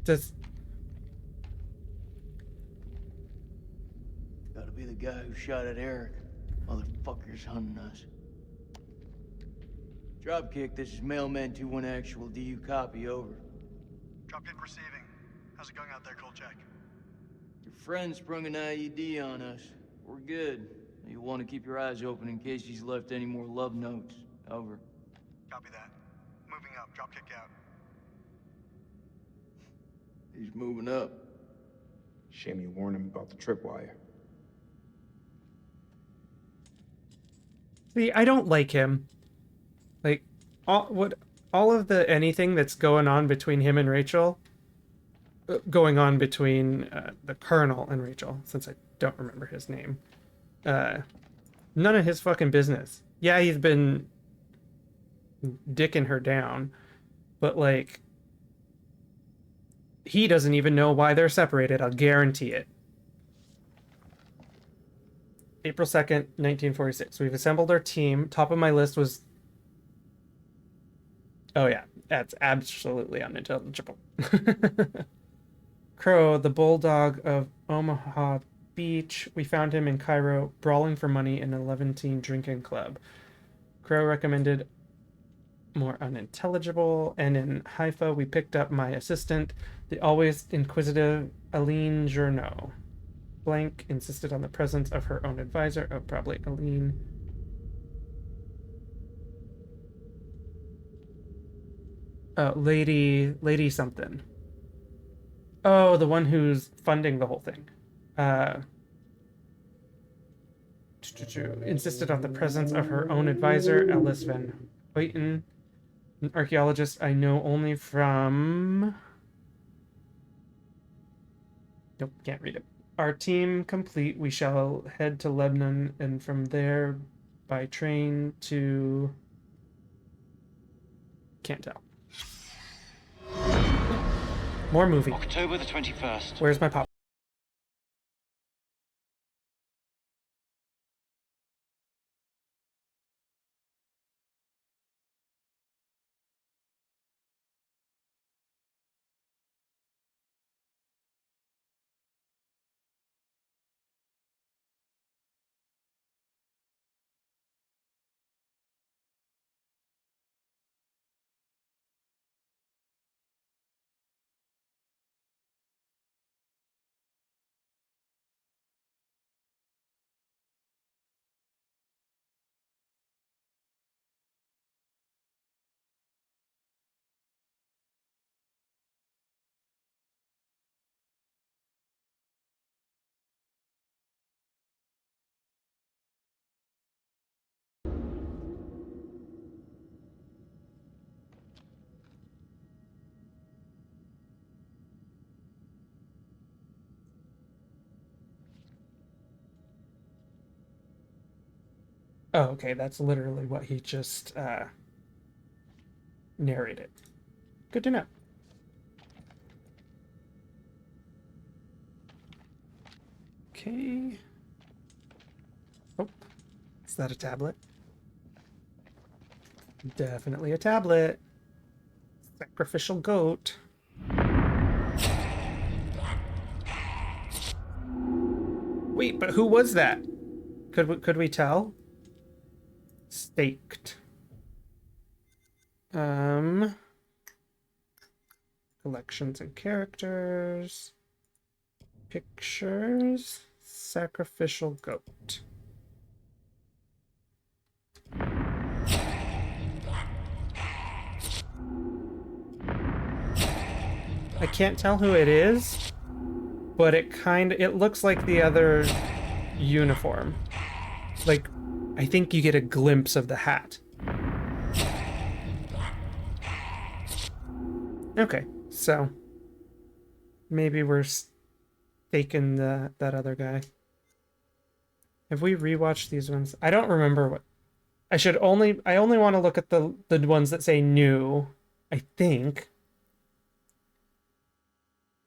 does Gotta be the guy who shot at Eric. Motherfucker's hunting us. Dropkick, this is Mailman 2-1 actual. Do you copy? Over. Dropkick receiving. How's it going out there, Kolchak? Your friend sprung an IED on us. We're good. You'll want to keep your eyes open in case he's left any more love notes. Over. Copy that. Moving up. Dropkick out. He's moving up. Shame you warned him about the tripwire. see, I don't like him. Like all of the anything that's going on between him and Rachel, going on between the Colonel and Rachel, since I don't remember his name. None of his fucking business. Yeah, he's been dicking her down, but like, he doesn't even know why they're separated. I'll guarantee it. April 2nd, 1946. We've assembled our team. Top of my list was... Oh yeah, that's absolutely unintelligible. Crow, the bulldog of Omaha Beach. We found him in Cairo, brawling for money in an 11-teen drinking club. Crow recommended more unintelligible. And in Haifa, we picked up my assistant, the always inquisitive Aline Journeau. Blank insisted on the presence of her own advisor. Oh, probably Aline. Lady something. Oh, the one who's funding the whole thing. Insisted on the presence of her own advisor, Alice Van Hoyten, an archaeologist I know only from... Nope, can't read it. Our team complete. We shall head to Lebanon and from there by train to... Can't tell. More movie. October the 21st. Where's my pop? Oh, okay, that's literally what he just narrated. Good to know. Okay. Oh, is that a tablet? Definitely a tablet. Sacrificial goat. Wait, but who was that? Could we tell? Staked. Collections and characters. Pictures. Sacrificial goat. I can't tell who it is, but it looks like the other uniform. Like, I think you get a glimpse of the hat. Okay, so maybe we're staking that other guy. Have we rewatched these ones? I don't remember what. I only want to look at the ones that say new, I think.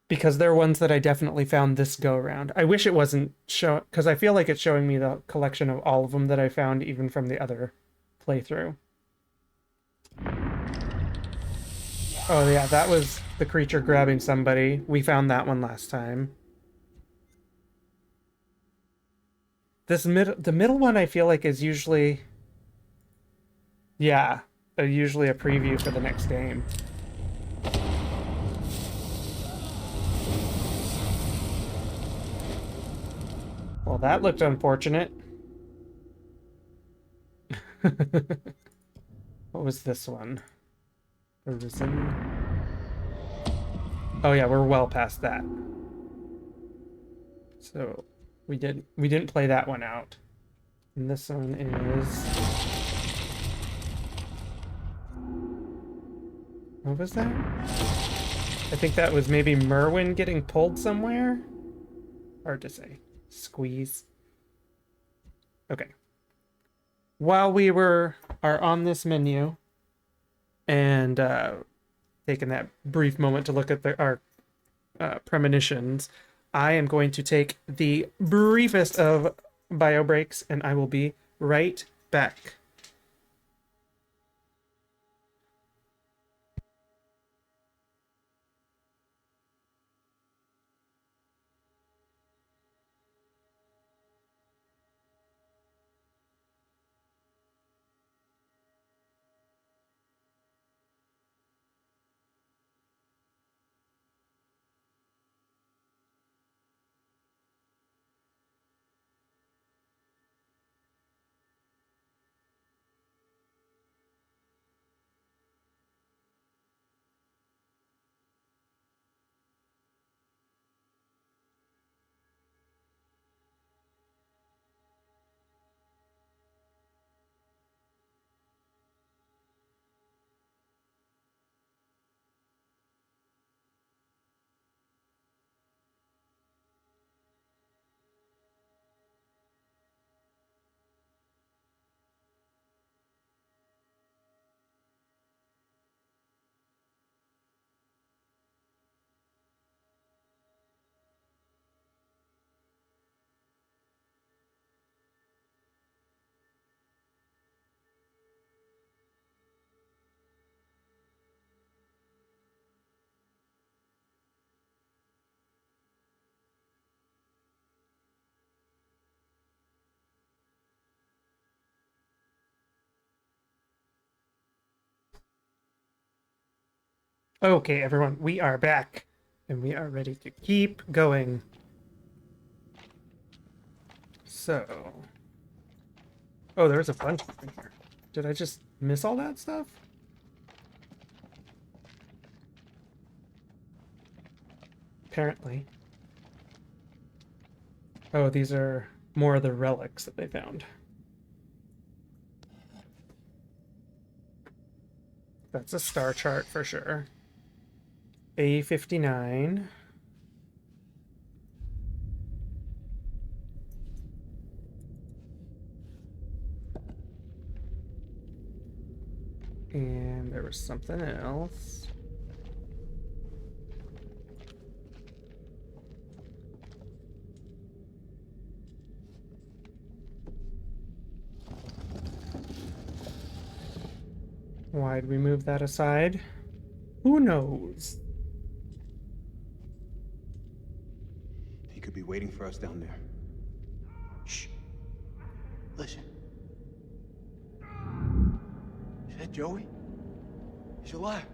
Because they're ones that I definitely found this go around. I wish it wasn't show, because I feel like it's showing me the collection of all of them that I found even from the other playthrough. Oh yeah, that was the creature grabbing somebody. We found that one last time. The middle one I feel like is usually, yeah, usually a preview for the next game. Well, that looked unfortunate. What was this one? Arisen. Oh yeah, we're well past that. So we didn't play that one out. And this one is, what was that? I think that was maybe Merwin getting pulled somewhere? Hard to say. Squeeze. Okay. While we are on this menu and taking that brief moment to look at our premonitions, I am going to take the briefest of bio breaks, and I will be right back. Okay, everyone, we are back, and we are ready to keep going. So, oh, there's a bunch in here. Did I just miss all that stuff? Apparently. Oh, these are more of the relics that they found. That's a star chart for sure. A59. And there was something else. Why'd we move that aside? Who knows? He could be waiting for us down there. Shh. Listen. that Joey? He's alive.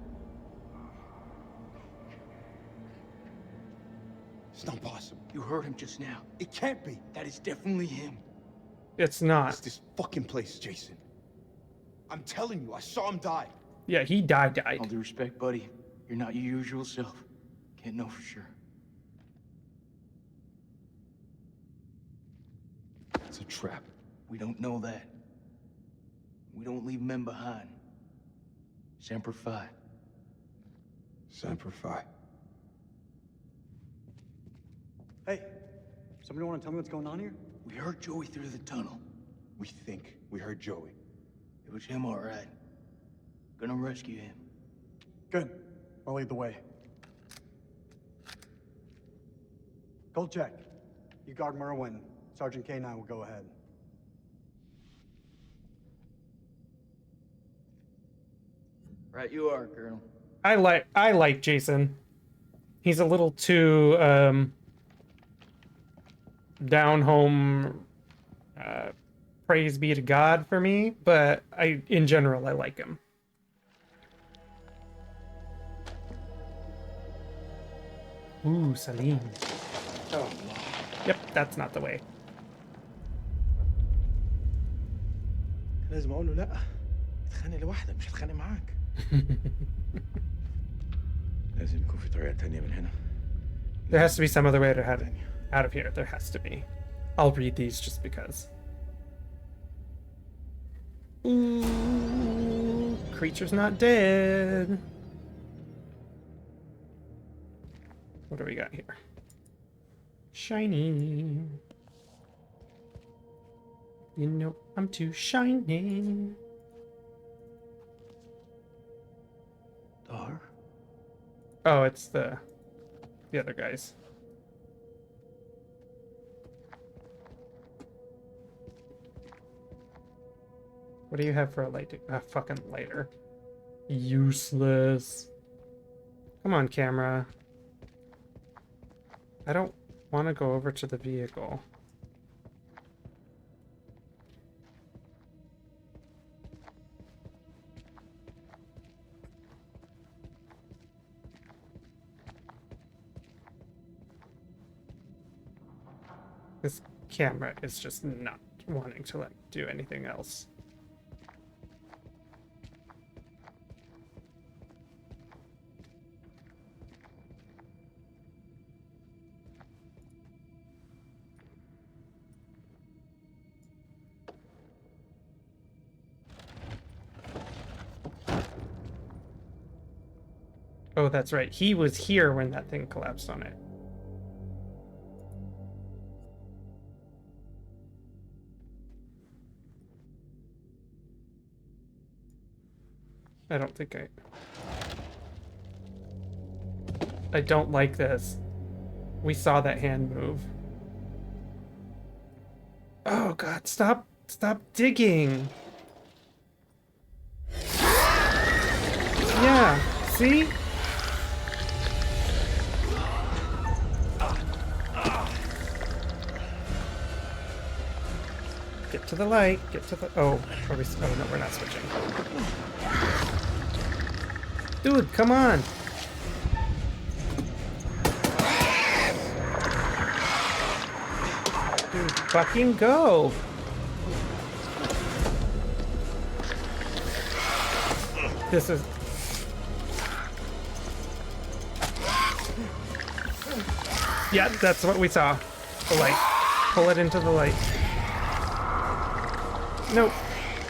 It's not possible. You heard him just now. It can't be. That is definitely him. It's It's not. this fucking place, Jason. I'm telling you, I saw him die. Yeah, he died. All due respect, buddy. You're not your usual self. Can't know for sure. It's a trap. We don't know that. We don't leave men behind. Semper Fi. Semper Fi. Hey, somebody want to tell me what's going on here? We heard Joey through the tunnel. We think we heard Joey. It was him, all right. Gonna rescue him. Good. I'll lead the way. Kolchak, you guard Merwin. Sergeant K and I will go ahead. Right you are, Colonel. I like Jason. He's a little too down home, praise be to God for me, but in general I like him. Ooh, Salim. Oh, Yep, that's not the way. لازم اقول له لا. اتخانق لوحدك مش هتخانق معاك. لازم يكون في طريقة تانية من هنا. There has to be some other way to have it out of here. There has to be. I'll read these just because. Ooh, creature's not dead. What do we got here? Shiny. You know I'm too shiny. Dar? Oh, it's the other guys. What do you have for a light? A fucking lighter. Useless. Come on, camera. I don't want to go over to the vehicle. This camera is just not wanting to let me do anything else. Oh, that's right. He was here when that thing collapsed on it. I don't think I don't like this. We saw that hand move. Oh god, stop digging. Yeah, see? Get to the light, get to the... Oh, are we... Oh, no, we're not switching. Dude, come on! Dude, fucking go! This is... Yeah, that's what we saw. The light. Pull it into the light. No,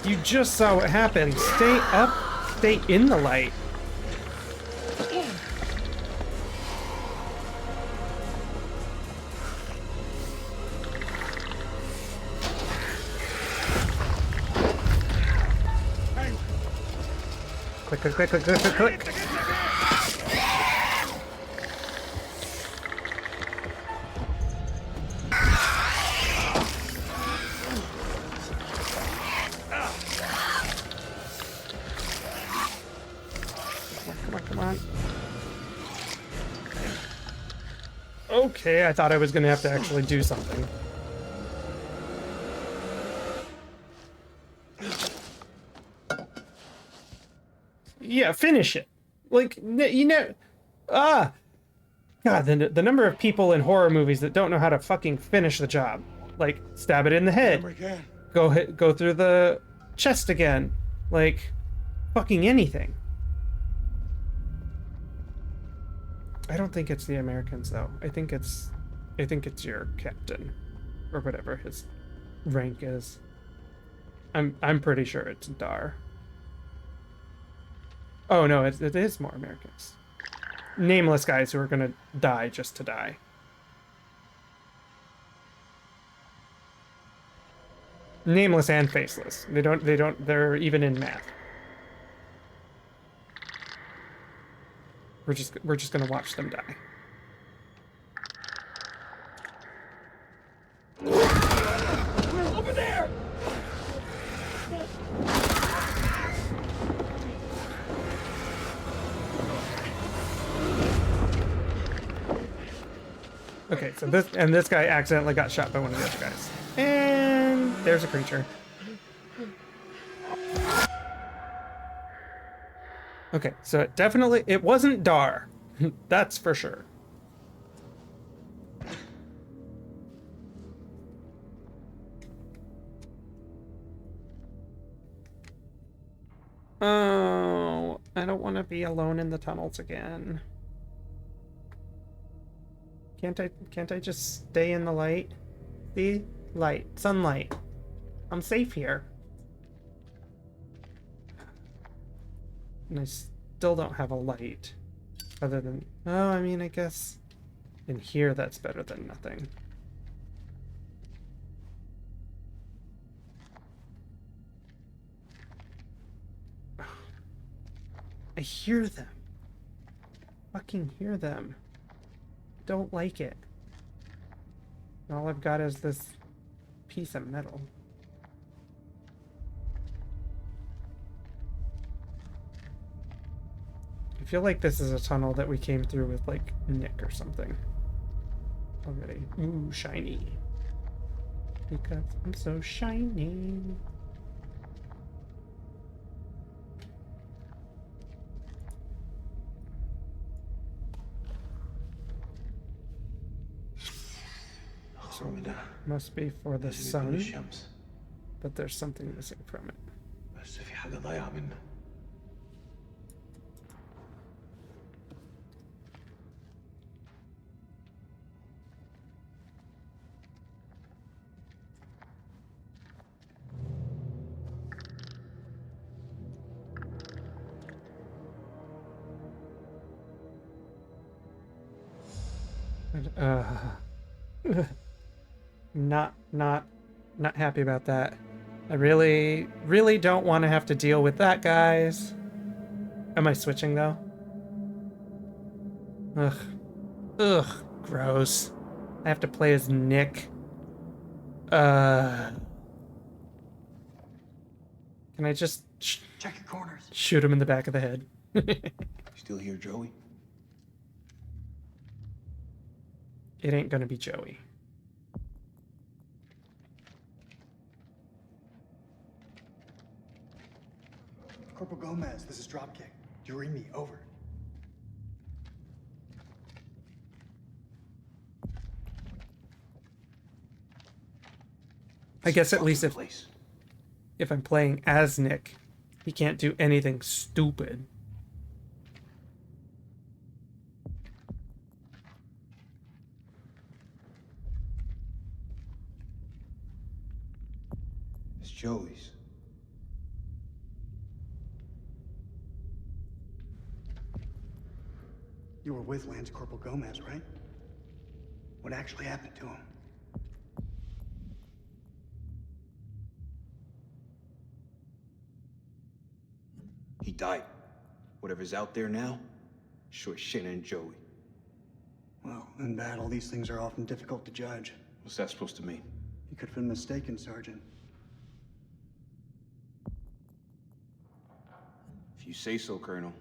you just saw what happened. Stay up, stay in the light. Click, click, click, click, click, click, click. Come on. Okay, I thought I was gonna have to actually do something. Yeah, finish it. Like, God, the number of people in horror movies that don't know how to fucking finish the job. Like, stab it in the head. Go through the chest again. Like, fucking anything. I don't think it's the Americans though. I think it's your captain, or whatever his rank is. I'm pretty sure it's Dar. Oh no, it is more Americans. Nameless guys who are gonna die just to die. Nameless and faceless. They're even in math. We're just gonna watch them die. Over there! Okay, so this guy accidentally got shot by one of the other guys. And there's a creature. Okay, so it wasn't Dar. That's for sure. Oh, I don't want to be alone in the tunnels again. Can't I just stay in the light? See? Light. Sunlight. I'm safe here. And I still don't have a light. Other than... Oh, I mean, I guess... In here, that's better than nothing. I hear them. Fucking hear them. Don't like it. All I've got is this piece of metal. I feel like this is a tunnel that we came through with, like, Nick or something. Already. Ooh, shiny. Because I'm so shiny. So must be for the sun, but there's something missing from it. Not happy about that. I really don't want to have to deal with that, guys. Am I switching though? Ugh, gross. I have to play as Nick. Can I just Check your corners. shoot him in the back of the head? Still here, Joey? It ain't gonna be Joey. Corporal Gomez, this is Dropkick. Do you read me? Over. I guess at least if I'm playing as Nick, he can't do anything stupid. It's Joey's. You were with Lance Corporal Gomez, right? What actually happened to him? He died. Whatever's out there now, sure Shannon and Joey. Well, in battle, these things are often difficult to judge. What's that supposed to mean? You could have been mistaken, Sergeant. If you say so, Colonel.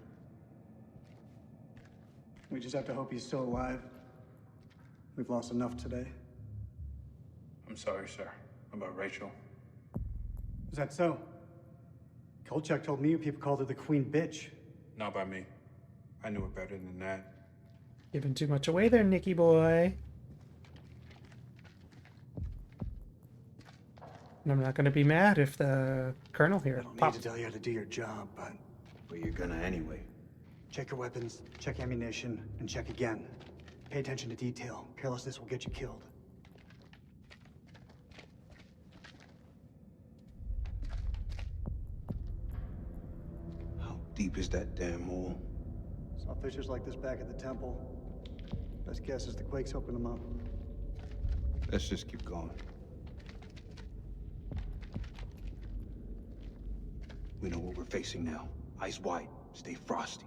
We just have to hope he's still alive. We've lost enough today. I'm sorry, sir. About Rachel. Is that so? Kolchak told me you people called her the Queen Bitch. Not by me. I knew it better than that. Giving too much away there, Nicky boy. And I'm not going to be mad if the colonel here I don't need pops. to tell you how to do your job, but you're gonna anyway. check your weapons, check ammunition, and check again. Pay attention to detail. Carelessness will get you killed. How deep is that damn hole? Saw fissures like this back at the temple. Best guess is the quakes opened them up. Let's just keep going. We know what we're facing now. Eyes wide. Stay frosty.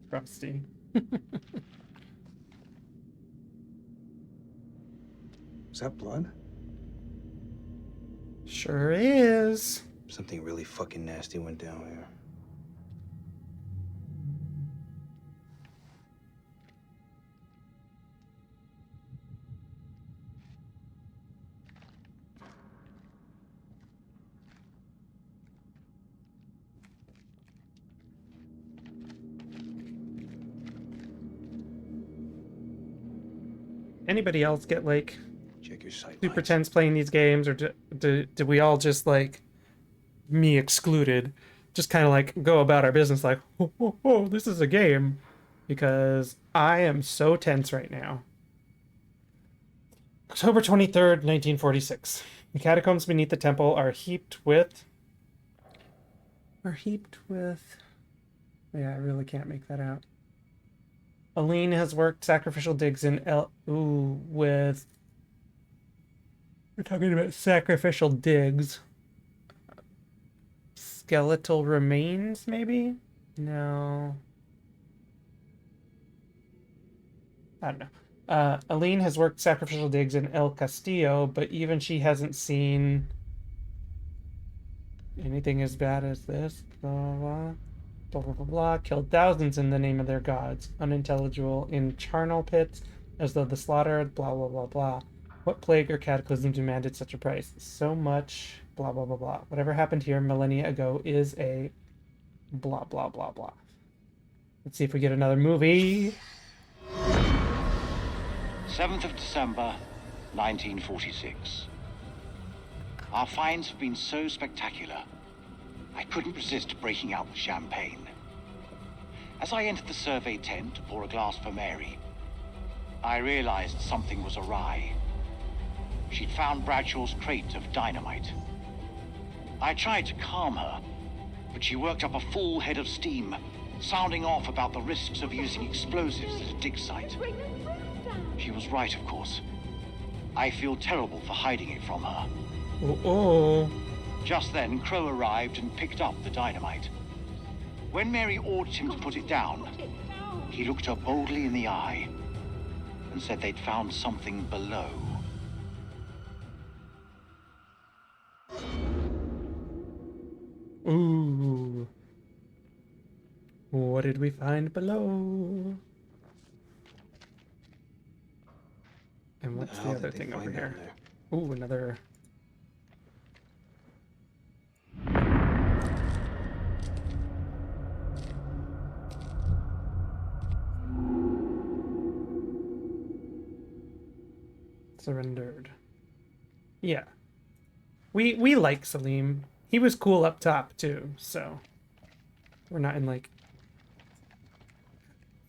Frosty. Is that blood? Sure is. Something really fucking nasty went down here. Anybody else get like Check your sight super lines. tense playing these games, or do we all just like, me excluded, just kind of like go about our business like, oh, this is a game? Because I am so tense right now. October 23rd, 1946. The catacombs beneath the temple are heaped with... Yeah, I really can't make that out. Aline has worked sacrificial digs in We're talking about sacrificial digs. Skeletal remains, maybe? No. I don't know. Aline has worked sacrificial digs in El Castillo, but even she hasn't seen anything as bad as this. Blah, blah, blah. Blah, blah, blah, blah. Killed thousands in the name of their gods. Unintelligible in charnel pits, as though the slaughter, blah, blah, blah, blah. What plague or cataclysm demanded such a price? So much, blah, blah, blah, blah. Whatever happened here millennia ago is a blah, blah, blah, blah. Let's see if we get another movie. 7th of December, 1946. Our finds have been so spectacular, I couldn't resist breaking out with champagne. As I entered the survey tent to pour a glass for Mary, I realized something was awry. She'd found Bradshaw's crate of dynamite. I tried to calm her, but she worked up a full head of steam, sounding off about the risks of using explosives at a dig site. She was right, of course. I feel terrible for hiding it from her. Oh. Just then, Crow arrived and picked up the dynamite. When Mary ordered him to put it down, he looked her boldly in the eye and said they'd found something below. Ooh. What did we find below? And what's the other thing over here? Ooh, another... Surrendered. Yeah. We like Salim. He was cool up top too, so we're not in like...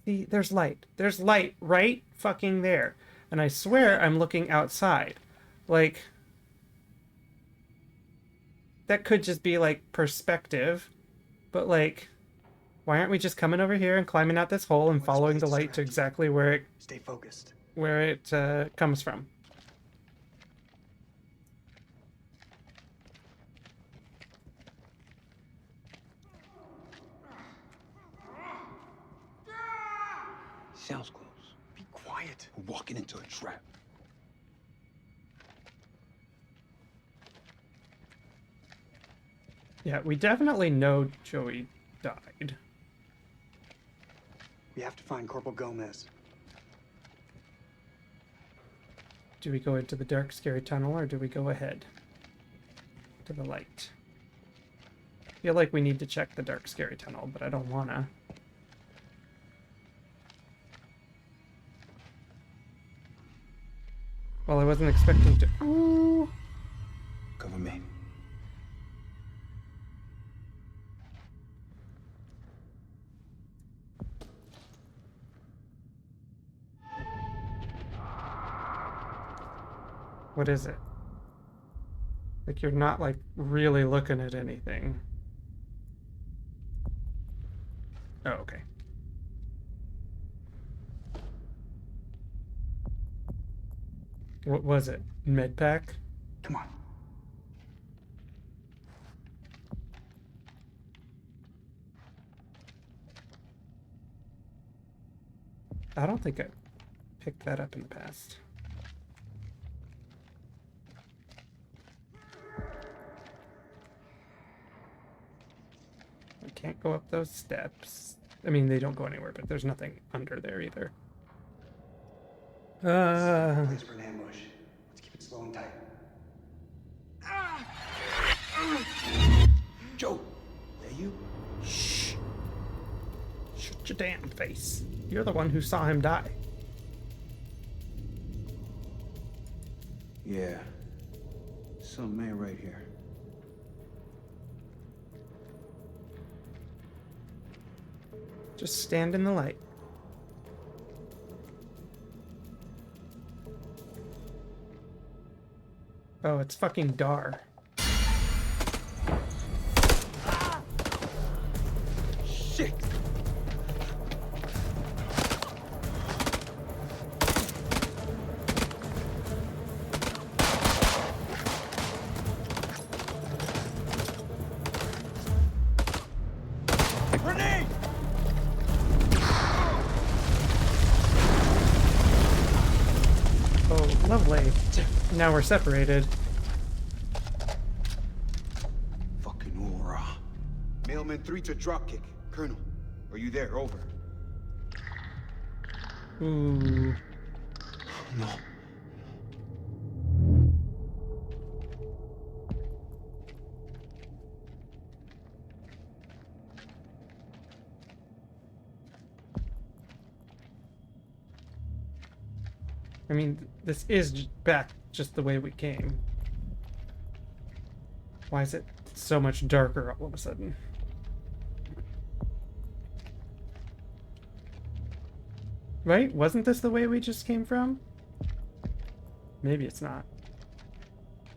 See, there's light. There's light right fucking there. And I swear I'm looking outside. Like, that could just be like perspective, but like, why aren't we just coming over here and climbing out this hole and following the light to exactly where it Stay focused. Comes from? Sounds close. Be quiet. We're walking into a trap. Yeah, we definitely know Joey died. We have to find Corporal Gomez. Do we go into the dark, scary tunnel, or do we go ahead to the light? feel like we need to check the dark, scary tunnel, but I don't wanna. Well, I wasn't expecting to. Ooh. Cover me. What is it? Like, you're not, like, really looking at anything. Oh, okay. What was it? Med pack? Come on. I don't think I picked that up in the past. I can't go up those steps. I mean, they don't go anywhere, but there's nothing under there either. Place for an ambush. Let's keep it slow and tight. Joe, are you? Shh. Shut your damn face. You're the one who saw him die. Yeah. Some man right here. Just stand in the light. Oh, it's fucking Dar. Shit! Grenade! Oh, lovely. Now we're separated. Fucking aura. Mailman 3 to dropkick. Colonel, are you there? Over. Ooh. No. I mean, this is back just the way we came. Why is it so much darker all of a sudden? Right? Wasn't this the way we just came from? Maybe it's not.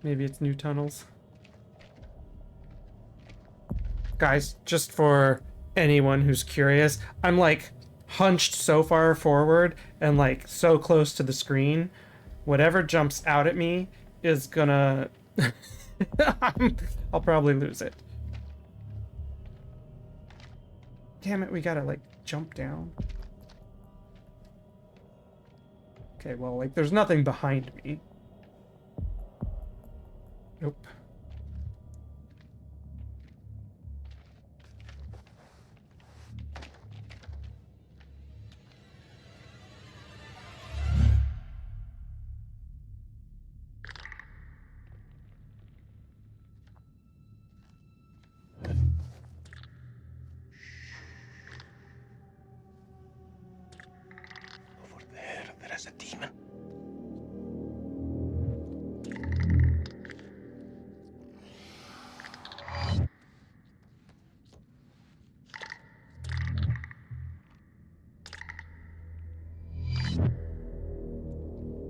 Maybe it's new tunnels. Guys, just for anyone who's curious, I'm like hunched so far forward and like so close to the screen. Whatever jumps out at me is gonna... I'll probably lose it. Damn it, we gotta like jump down. Okay, well, like there's nothing behind me. Nope. Over there is a demon.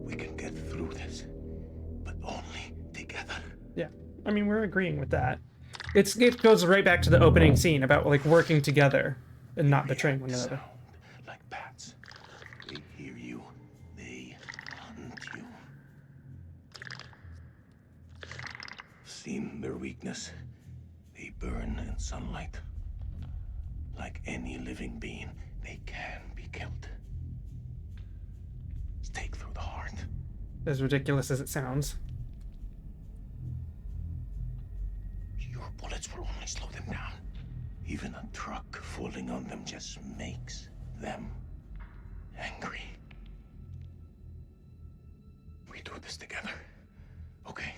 We can get through this, but only together. Yeah, I mean, we're agreeing with that. It goes right back to the opening scene about like working together and not betraying one another. Sound like bats. They hear you. They hunt you. Seen their weakness. They burn in sunlight. Like any living being, they can be killed. Stake through the heart. As ridiculous as it sounds. Your bullets will only slow them down. Even a truck falling on them just makes them angry. We do this together, okay?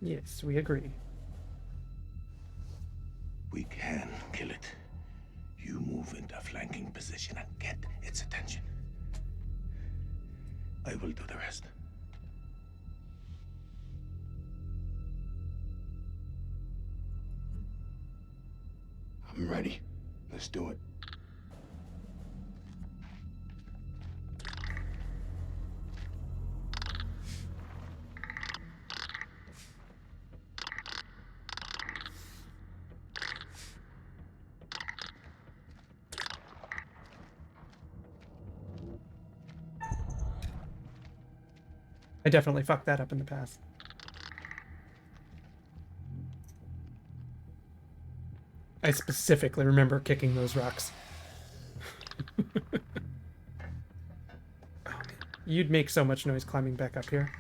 Yes, we agree. and get its attention. I will do the rest. I'm ready. Let's do it. I definitely fucked that up in the past. I specifically remember kicking those rocks. Oh, man. You'd make so much noise climbing back up here.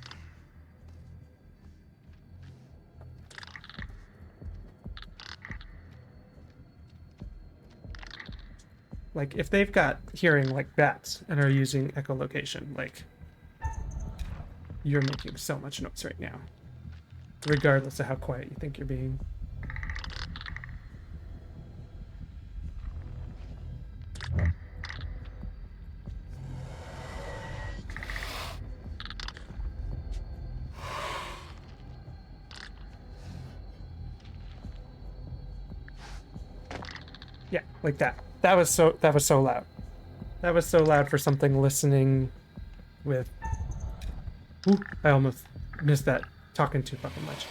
Like, if they've got hearing like bats and are using echolocation, like, you're making so much noise right now, regardless of how quiet you think you're being. Yeah, like that. That was so loud. That was so loud for something listening with... Ooh, I almost missed that. Talking too fucking much.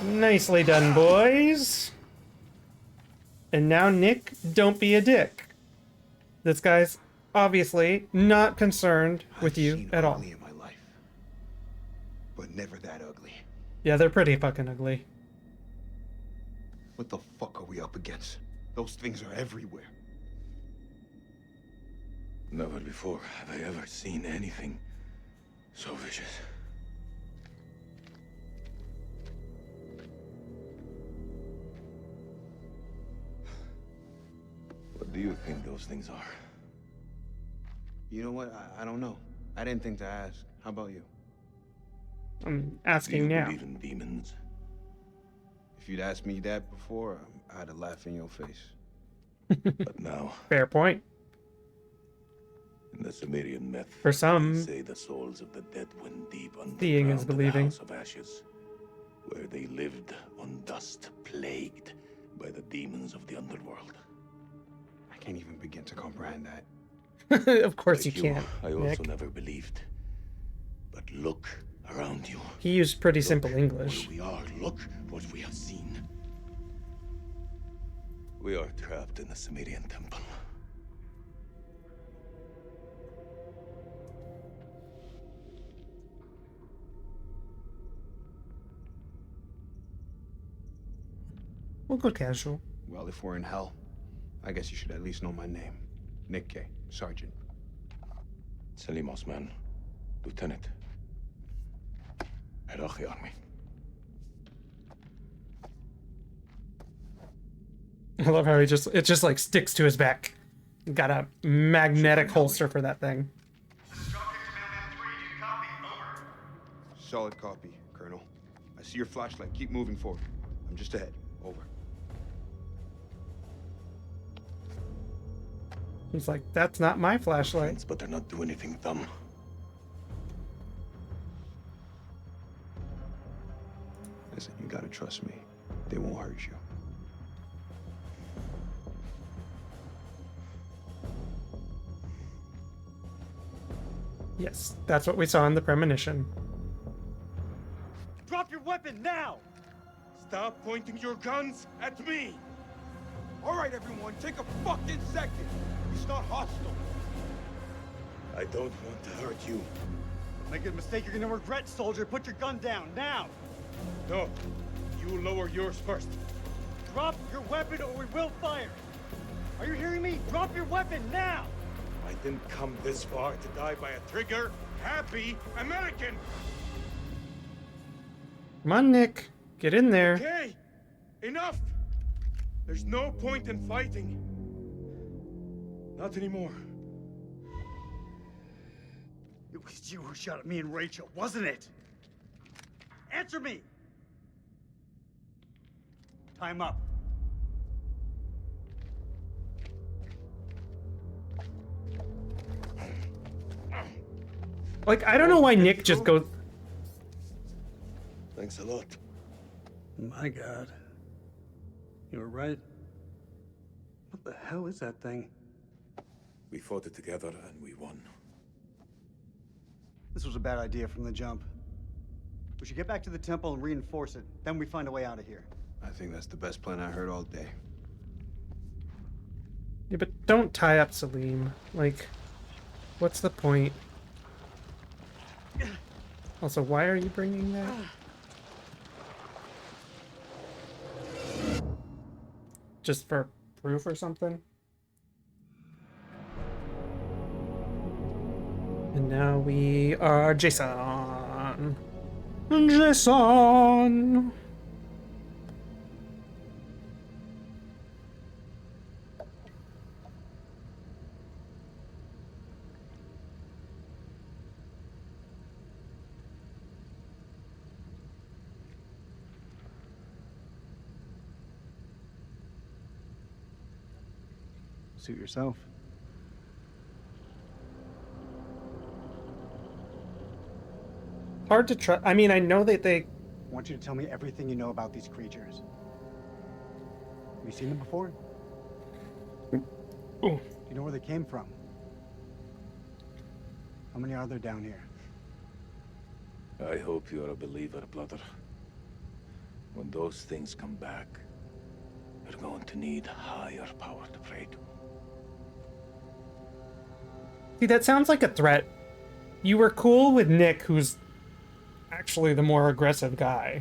Nicely done, boys. And now, Nick, don't be a dick. This guy's obviously not concerned with you at all. Ugly in my life, but never that ugly. Yeah, they're pretty fucking ugly. What the fuck are we up against? Those things are everywhere. Never before have I ever seen anything so vicious. What do you think those things are? You know what? I don't know. I didn't think to ask. How about you? I'm Do asking you now. believe in demons? If you'd asked me that before, I'd have laughed in your face. But now, Fair point. in the Sumerian myth, For some, they say the souls of the dead went deep seeing is underground in the believing. House of Ashes, where they lived on dust, plagued by the demons of the underworld. I can't even begin to comprehend that. Of course Like you can't, I also Nick. never believed. But look around you. He used pretty Look simple English. where we are. Look what we have seen. We are trapped in the Sumerian temple. We'll go casual. Well, if we're in hell, I guess you should at least know my name. Nick K, Sergeant. Selim Osman, Lieutenant. Iraqi Army. I love how it just like sticks to his back. Got a magnetic holster for that thing. Solid copy, Colonel. I see your flashlight. Keep moving forward. I'm just ahead. Over. He's like, that's not my flashlight. Friends, but they're not doing anything dumb. Listen, you gotta trust me. They won't hurt you. Yes, that's what we saw in the premonition. Drop your weapon now! Stop pointing your guns at me! All right, everyone, take a fucking second. It's not hostile. I don't want to hurt you. Make a mistake you're gonna regret, soldier. Put your gun down, now! No, you lower yours first. Drop your weapon or we will fire! Are you hearing me? Drop your weapon, now! I didn't come this far to die by a trigger-happy American! Come on, Nick. Get in there. Okay, enough! There's no point in fighting. Not anymore. It was you who shot at me and Rachel, wasn't it? Answer me! Time up. Like, I don't know why Nick just goes... Thanks a lot. My God. You were right. What the hell is that thing? We fought it together and we won. This was a bad idea from the jump. We should get back to the temple and reinforce it. Then we find a way out of here. I think that's the best plan I heard all day. Yeah, but don't tie up Salim. Like, what's the point? Also, why are you bringing that? Just for proof or something? And now we are Jason. Jason! Suit yourself. Hard to trust. I mean, I know that they... I want you to tell me everything you know about these creatures. Have you seen them before? Ooh. Do you know where they came from? How many are there down here? I hope you're a believer, brother. When those things come back, you're going to need higher power to pray to. See, that sounds like a threat. You were cool with Nick, who's actually the more aggressive guy.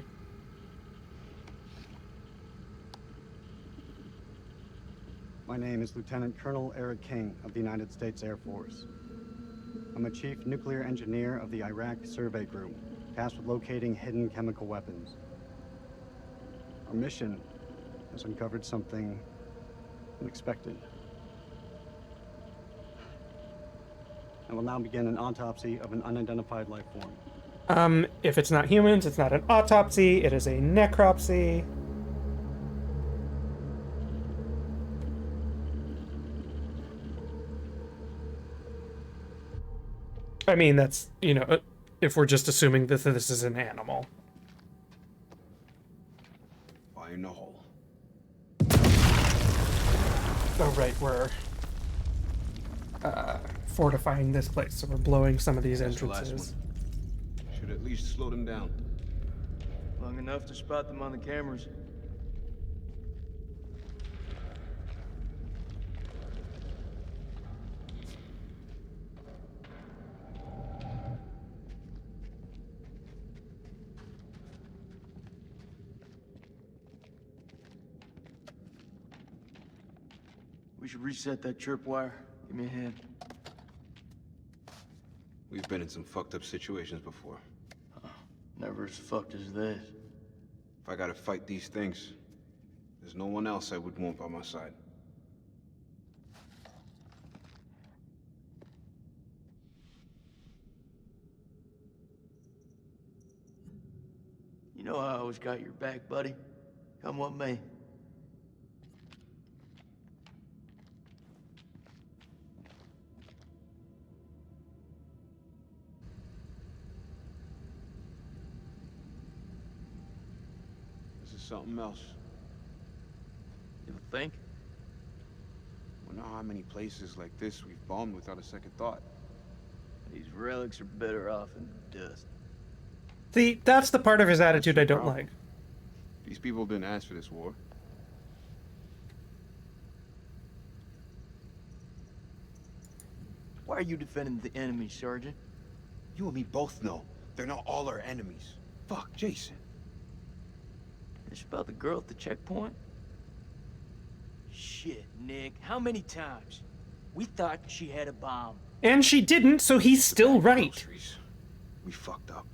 My name is Lieutenant Colonel Eric King of the United States Air Force. I'm a chief nuclear engineer of the Iraq Survey Group, tasked with locating hidden chemical weapons. Our mission has uncovered something unexpected. I will now begin an autopsy of an unidentified life form. If it's not humans, it's not an autopsy, it is a necropsy. I mean, that's, you know, if we're just assuming that this is an animal. Fire in the hole. Oh, right, we're fortifying this place, so we're blowing some of these That's the last entrances. one. Should at least slow them down. Long enough to spot them on the cameras. We should reset that chirp wire. Give me a hand. We've been in some fucked up situations before. Never as fucked as this. If I gotta fight these things, there's no one else I would want by my side. You know I always got your back, buddy. Come what may. This is something else. You think? Wonder how many places like this we've bombed without a second thought. These relics are better off in dust. See, that's the part of his attitude I don't like. These people didn't ask for this war. Why are you defending the enemy, Sergeant? You and me both know they're not all our enemies. Fuck, Jason. It's about the girl at the checkpoint? Shit, Nick. How many times? We thought she had a bomb. And she didn't, so he's still right. Groceries. We fucked up.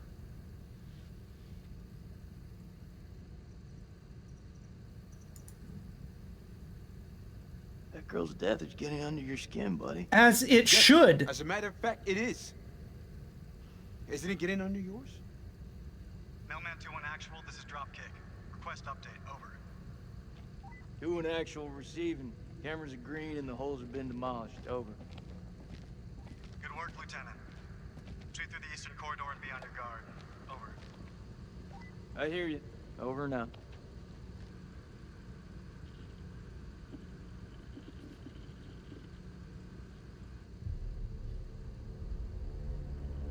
That girl's death is getting under your skin, buddy. As it should. As a matter of fact, it is. Isn't it getting under yours? Mailman 2-1 actual, this is Dropkick. Request update, over. Doing actual receiving. Cameras are green and the holes have been demolished. Over. Good work, Lieutenant. Proceed through the eastern corridor and be on your guard. Over. I hear you. Over now.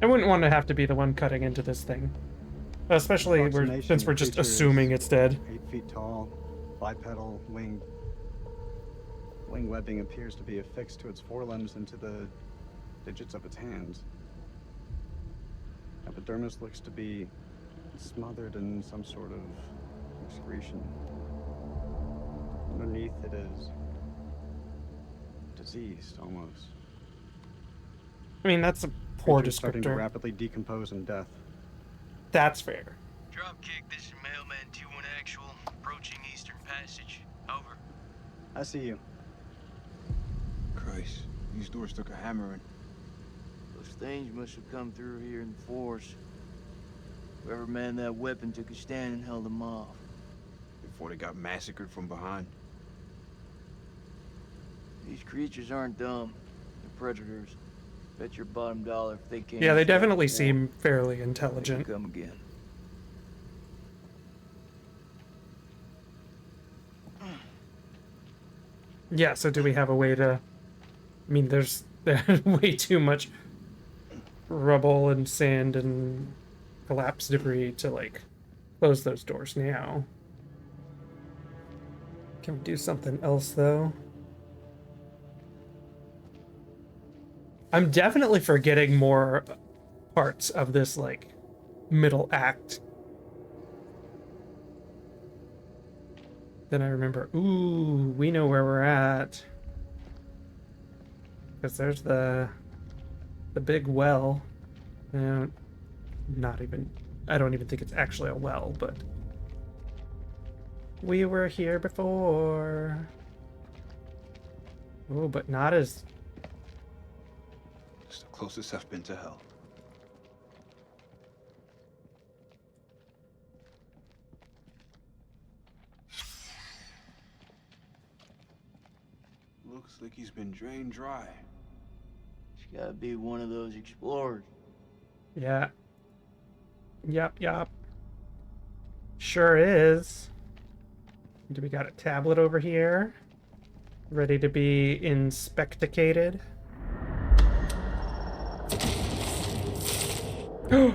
I wouldn't want to have to be the one cutting into this thing. Especially since we're just assuming it's dead. 8 feet tall, bipedal, wing webbing appears to be affixed to its forelimbs into the digits of its hands. Epidermis looks to be smothered in some sort of excretion. Underneath it is diseased, almost. I mean, that's a poor Creature's starting to descriptor. rapidly decompose in death. That's fair. Dropkick, this is Mailman 2-1 actual. Approaching Eastern Passage. Over. I see you. Christ, these doors took a hammering. Those things must have come through here in force. Whoever manned that weapon took a stand and held them off. Before they got massacred from behind. These creatures aren't dumb. They're predators. Bet your bottom dollar if they can't. Yeah, they stop definitely the war, seem fairly they can intelligent. come again. Yeah, so do we have a way to... I mean, there's way too much rubble and sand and collapsed debris to, like, close those doors now. Can we do something else, though? I'm definitely forgetting more parts of this, like, middle act than I remember. Ooh, we know where we're at. Because there's the big well. Not even... I don't even think it's actually a well, but... We were here before. Oh, but not as... It's the closest I've been to hell. Looks like he's been drained dry. It's gotta be one of those explorers. Yeah. Yup. Sure is. Do we got a tablet over here? Ready to be inspecticated? Ooh,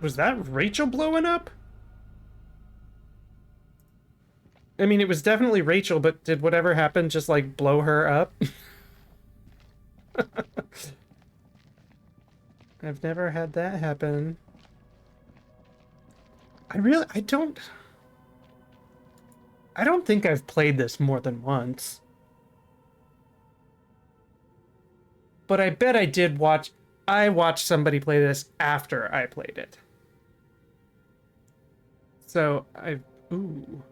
was that Rachel blowing up? I mean, it was definitely Rachel, but did whatever happened just, like, blow her up? I've never had that happen. I don't think I've played this more than once. But I bet I watched somebody play this after I played it. So ooh.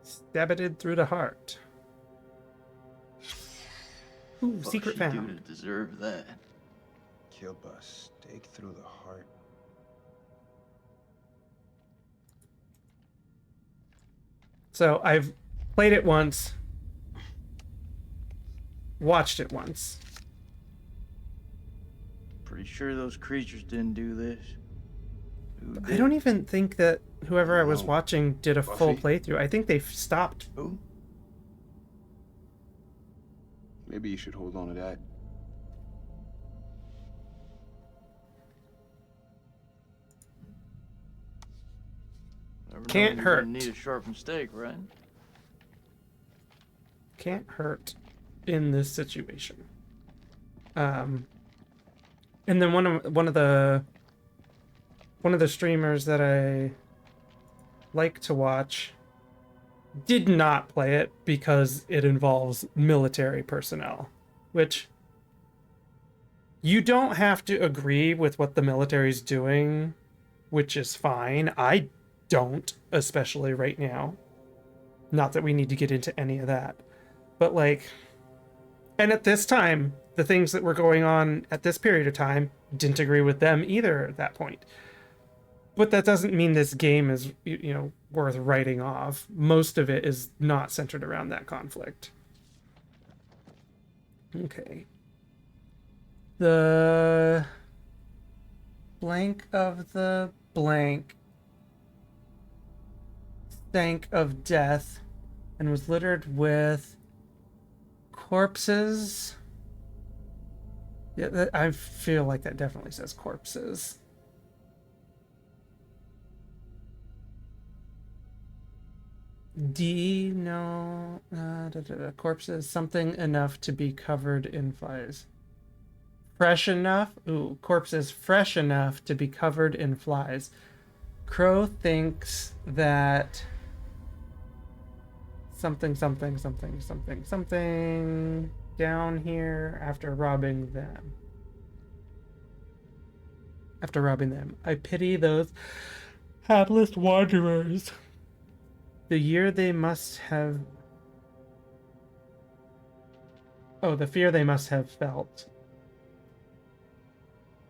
Stabbited through the heart. Ooh, Fuck secret she do found. to deserve that? Killed by a stake through the heart. So I've played it once, watched it once. Pretty sure those creatures didn't do this. Who I did? don't even think that whoever I was No. watching did a full Buffy? playthrough. I think they've stopped. Who? Maybe you should hold on to that. Never know Can't you're hurt. gonna need a sharpened stake, right? Can't hurt. in this situation. And then one of the streamers that I like to watch did not play it because it involves military personnel, which you don't have to agree with what the military's doing, which is fine. I don't, especially right now. Not that we need to get into any of that. But like, and at this time, the things that were going on at this period of time didn't agree with them either at that point. But that doesn't mean this game is, you know, worth writing off. Most of it is not centered around that conflict. Okay. The blank of the blank stank of death and was littered with corpses. Yeah, I feel like that definitely says corpses. No. Corpses, something enough to be covered in flies. Fresh enough? Ooh, corpses fresh enough to be covered in flies. Crow thinks that something down here after robbing them. I pity those hapless wanderers. The year they must have... Oh, the fear they must have felt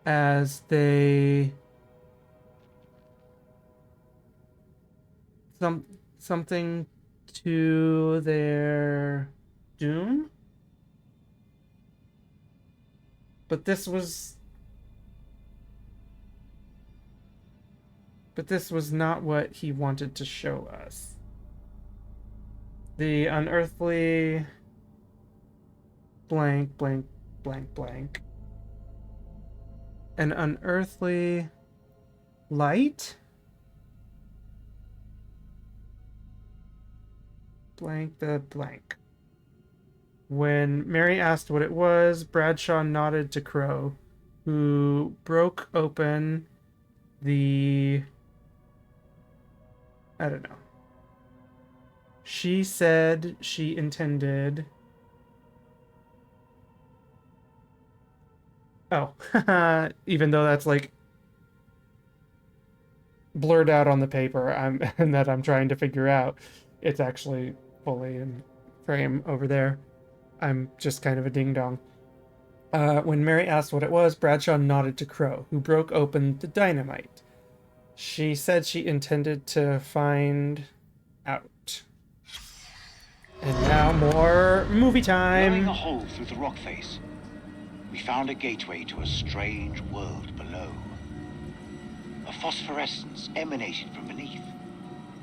as they... something to their doom? But this was not what he wanted to show us. The unearthly blank. An unearthly light? Blank the blank. When Mary asked what it was, Bradshaw nodded to Crow, who broke open the... I don't know. She said she intended... Oh, even though that's like blurred out on the paper, and that I'm trying to figure out, it's actually fully in frame over there. I'm just kind of a ding-dong. When Mary asked what it was, Bradshaw nodded to Crow, who broke open the dynamite. She said she intended to find out. And now more movie time. Blowing a hole through the rock face, we found a gateway to a strange world below. A phosphorescence emanated from beneath,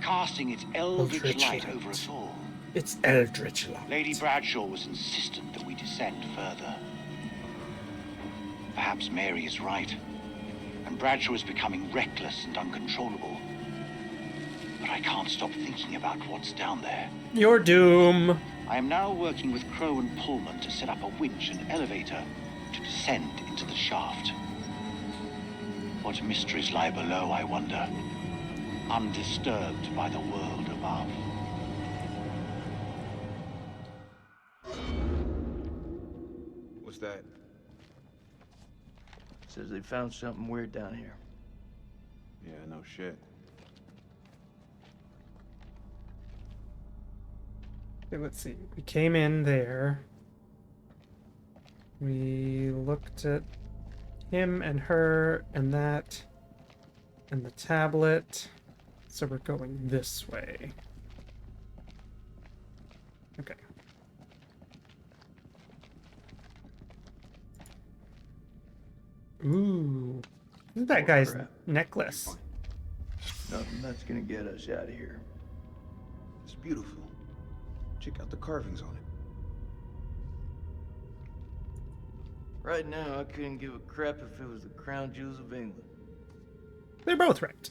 casting its eldritch light over us all. It's eldritch light. Lady Bradshaw was insistent that we descend further. Perhaps Mary is right, and Bradshaw is becoming reckless and uncontrollable. But I can't stop thinking about what's down there. Your doom. I am now working with Crow and Pullman to set up a winch and elevator to descend into the shaft. What mysteries lie below, I wonder, undisturbed by the world above. What's that? Says they found something weird down here. Yeah, no shit. Okay, let's see. We came in there. We looked at him and her and that and the tablet. So we're going this way. Okay. Ooh. Look at that guy's necklace. Nothing that's gonna get us out of here. It's beautiful. Check out the carvings on it. Right now, I couldn't give a crap if it was the crown jewels of England. They're both right.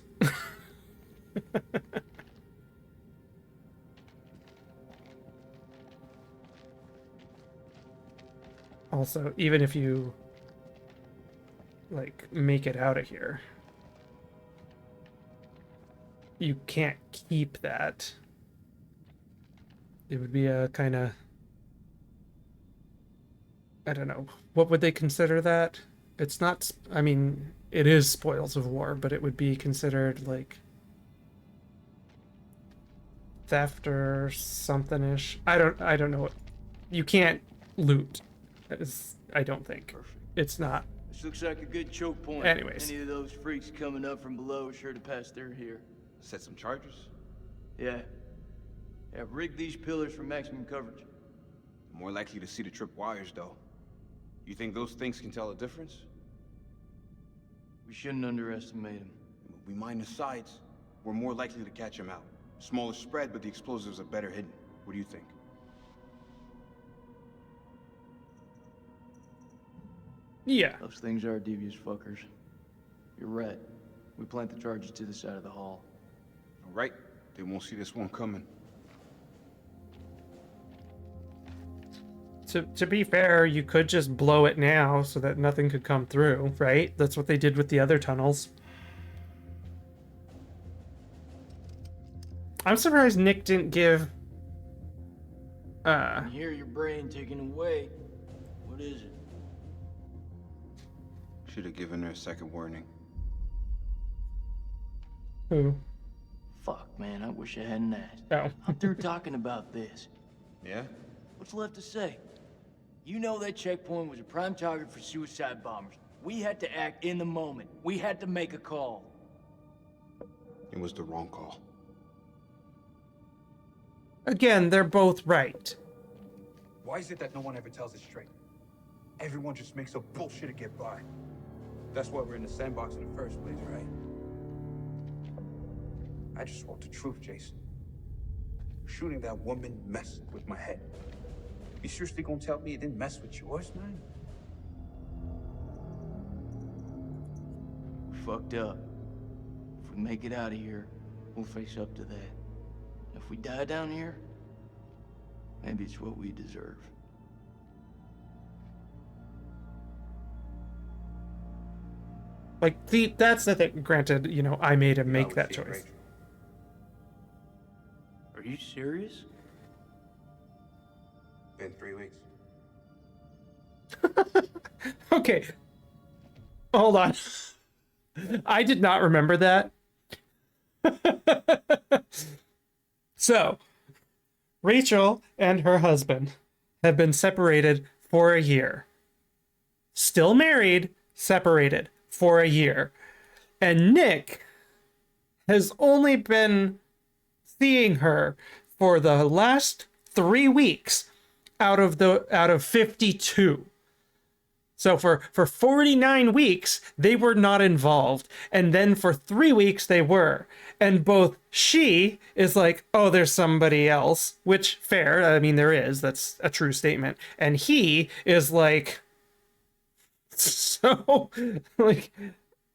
Also, even if you like make it out of here, you can't keep that. It would be a kind of, I don't know, what would they consider that? It's not, I mean, it is spoils of war, but it would be considered like theft or something-ish. I don't know what, you can't loot, I don't think. Perfect. It's not. This looks like a good choke point. Anyways. Any of those freaks coming up from below are sure to pass through here. Set some charges? Yeah. Yeah, rig these pillars for maximum coverage. More likely to see the trip wires, though. You think those things can tell a difference? We shouldn't underestimate them. We mine the sides, we're more likely to catch them out. Smaller spread, but the explosives are better hidden. What do you think? Yeah. Those things are devious fuckers. You're right. We plant the charges to the side of the hall. All right, they won't see this one coming. To be fair, you could just blow it now so that nothing could come through, right? That's what they did with the other tunnels. I'm surprised Nick didn't give I hear your brain taken away. What is it? Should have given her a second warning. who? Fuck, man, I wish I hadn't asked. Oh. I'm through talking about this. Yeah? What's left to say? You know that checkpoint was a prime target for suicide bombers. We had to act in the moment. We had to make a call. It was the wrong call. Again, they're both right. Why is it that no one ever tells it straight? Everyone just makes up bullshit to get by. That's why we're in the sandbox in the first place, right? I just want the truth, Jason. Shooting that woman messed with my head. You seriously gonna tell me it didn't mess with yours, man? We fucked up. If we make it out of here, we'll face up to that. If we die down here, maybe it's what we deserve. Like, that's the thing. Granted, you know, I made him make that choice. Are you serious? Been 3 weeks. Okay. Hold on. I did not remember that. So, Rachel and her husband have been separated for a year. Still married, separated for a year. And Nick has only been seeing her for the last 3 weeks out of 52. So for 49 weeks, they were not involved. And then for 3 weeks, they were. And both she is like, oh, there's somebody else, which fair. I mean, there is. That's a true statement. And he is like, so like,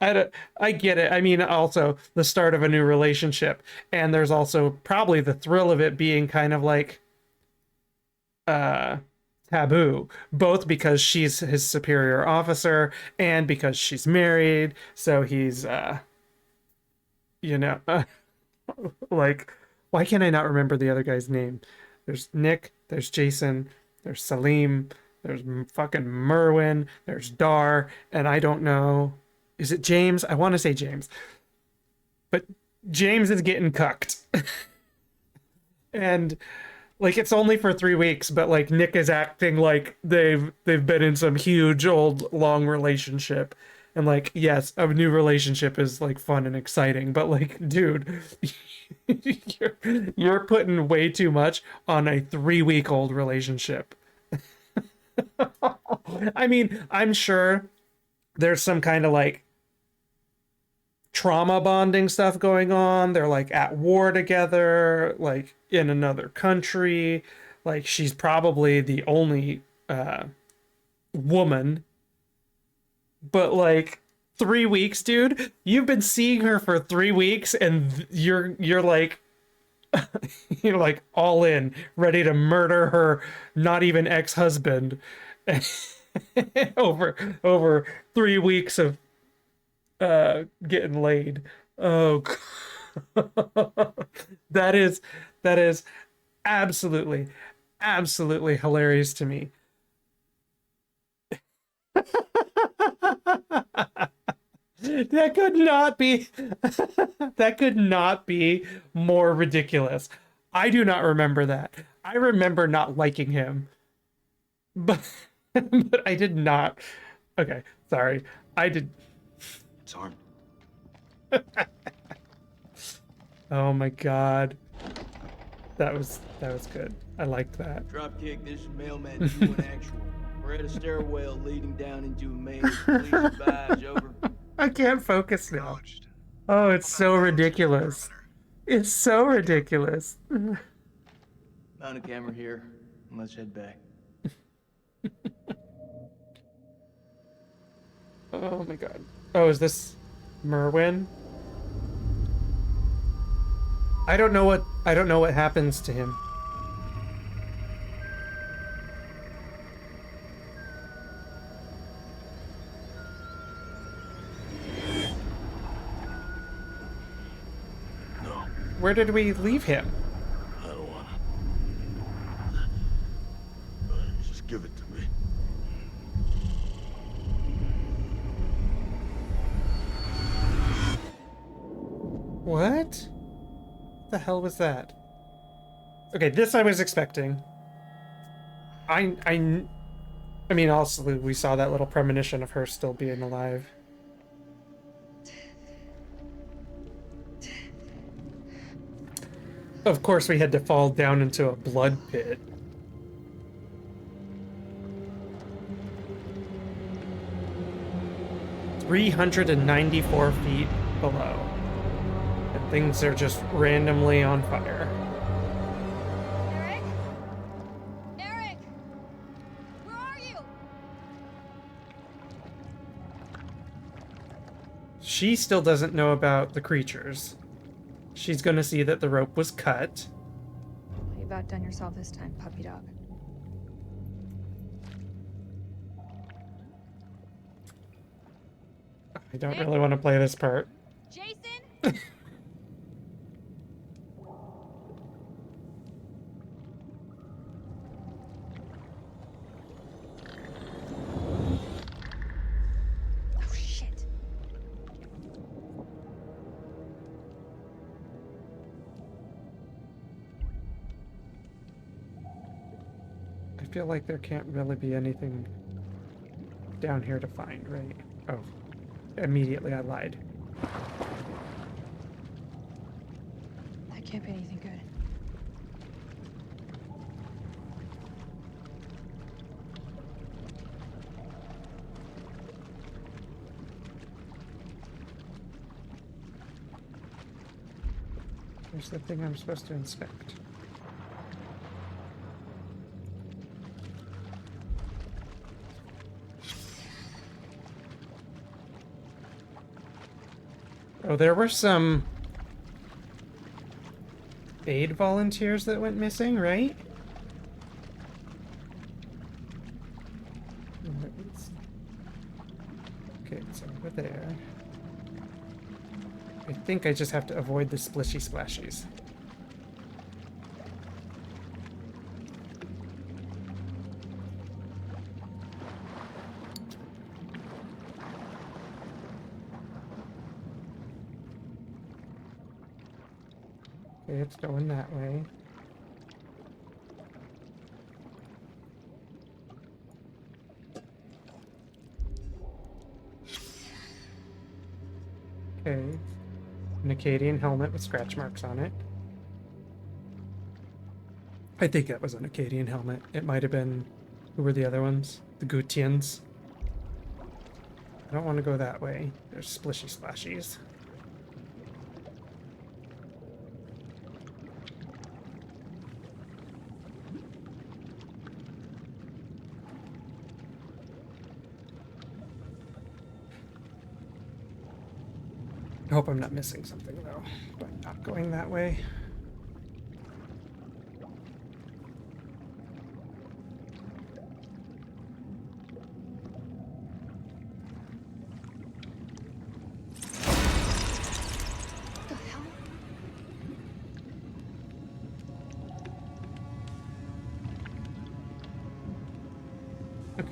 I get it. I mean, also the start of a new relationship. And there's also probably the thrill of it being kind of like, taboo, both because she's his superior officer and because she's married, so he's like, why can't I not remember the other guy's name? There's Nick, there's Jason, there's Salim, there's fucking Merwin, there's Dar, and I don't know, is it James? I want to say James, but James is getting cucked. And like, it's only for 3 weeks, but like Nick is acting like they've been in some huge old long relationship. And like, yes, a new relationship is like fun and exciting, but like, dude, you're putting way too much on a 3-week-old relationship. I mean, I'm sure there's some kind of like trauma bonding stuff going on. They're like at war together, like in another country. Like, she's probably the only woman. But like 3 weeks, dude, you've been seeing her for 3 weeks and you're like you're like all in, ready to murder her not even ex-husband. over 3 weeks of getting laid. Oh, that is absolutely hilarious to me. That could not be more ridiculous. I do not remember that. I remember not liking him, but but I did not. Okay, sorry. I did. It's armed. Oh my god. That was good. I liked that. Dropkick, this is Mailman 2 in actual. We're at a stairwell leading down into a maze. Please advise, over. I can't focus now. Oh, it's so ridiculous. It's so ridiculous. Mount a camera here, and let's head back. Oh my god. Oh, is this Merwin? I don't know what happens to him. No, Where did we leave him? I don't want to. Just give it to me. What? The hell was that? Okay, this I was expecting. I mean, also we saw that little premonition of her still being alive. Of course, we had to fall down into a blood pit. "394 feet below. And things are just randomly on fire." Eric? Eric! Where are you? She still doesn't know about the creatures. She's gonna see that the rope was cut. You've outdone yourself this time, puppy dog. I don't really want to play this part. Jason? Oh, shit. I feel like there can't really be anything down here to find, right? Oh, immediately I lied. That can't be anything good. There's the thing I'm supposed to inspect. Oh, there were some aid volunteers that went missing, right? Okay, it's over there. I think I just have to avoid the splishy splashies. Okay, it's going that way. Okay. An Acadian helmet with scratch marks on it. I think that was an Acadian helmet. It might have been... Who were the other ones? The Gutians. I don't want to go that way. There's splishy splashies. I hope I'm not missing something, though, by not going that way.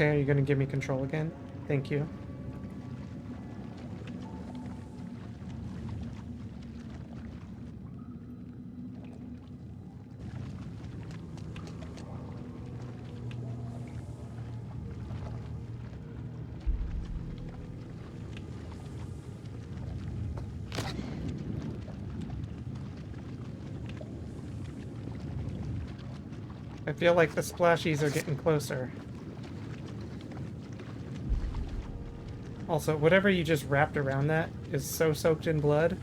Okay, are you gonna give me control again? Thank you. I feel like the splashies are getting closer. Also, whatever you just wrapped around that is so soaked in blood.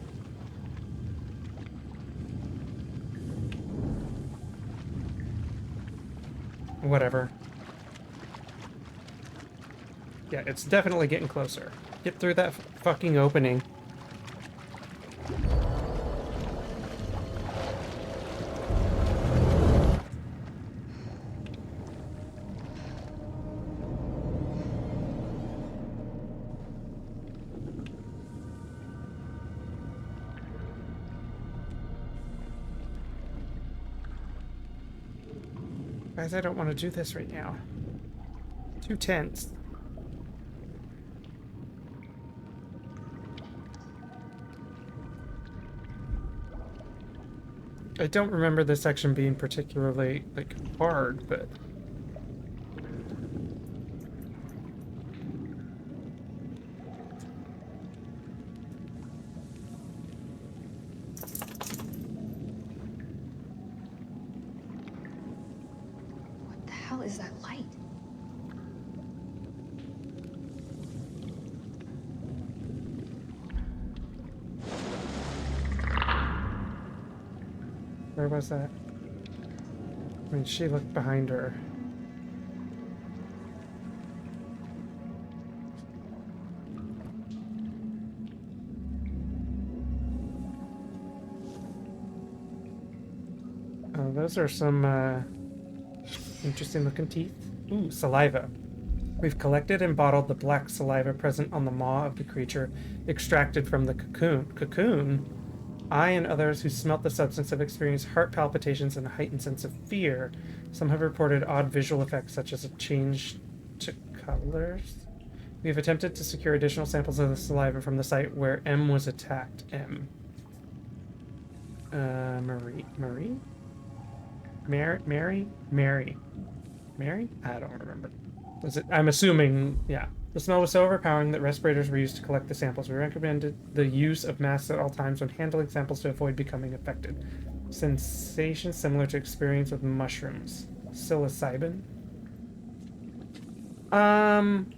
Whatever. Yeah, it's definitely getting closer. Get through that fucking opening. Guys, I don't want to do this right now. Too tense. I don't remember this section being particularly, like, hard, but... What the hell is that light? Where was that? I mean, she looked behind her. Oh, those are some interesting looking teeth. Ooh, saliva. We've collected and bottled the black saliva present on the maw of the creature extracted from the cocoon. Cocoon? I and others who smelt the substance have experienced heart palpitations and a heightened sense of fear. Some have reported odd visual effects such as a change to colors. We have attempted to secure additional samples of the saliva from the site where M was attacked. M. Marie? Mary? I don't remember. Was it? I'm assuming, yeah. The smell was so overpowering that respirators were used to collect the samples. We recommended the use of masks at all times when handling samples to avoid becoming infected. Sensation similar to experience with mushrooms. Psilocybin? I'm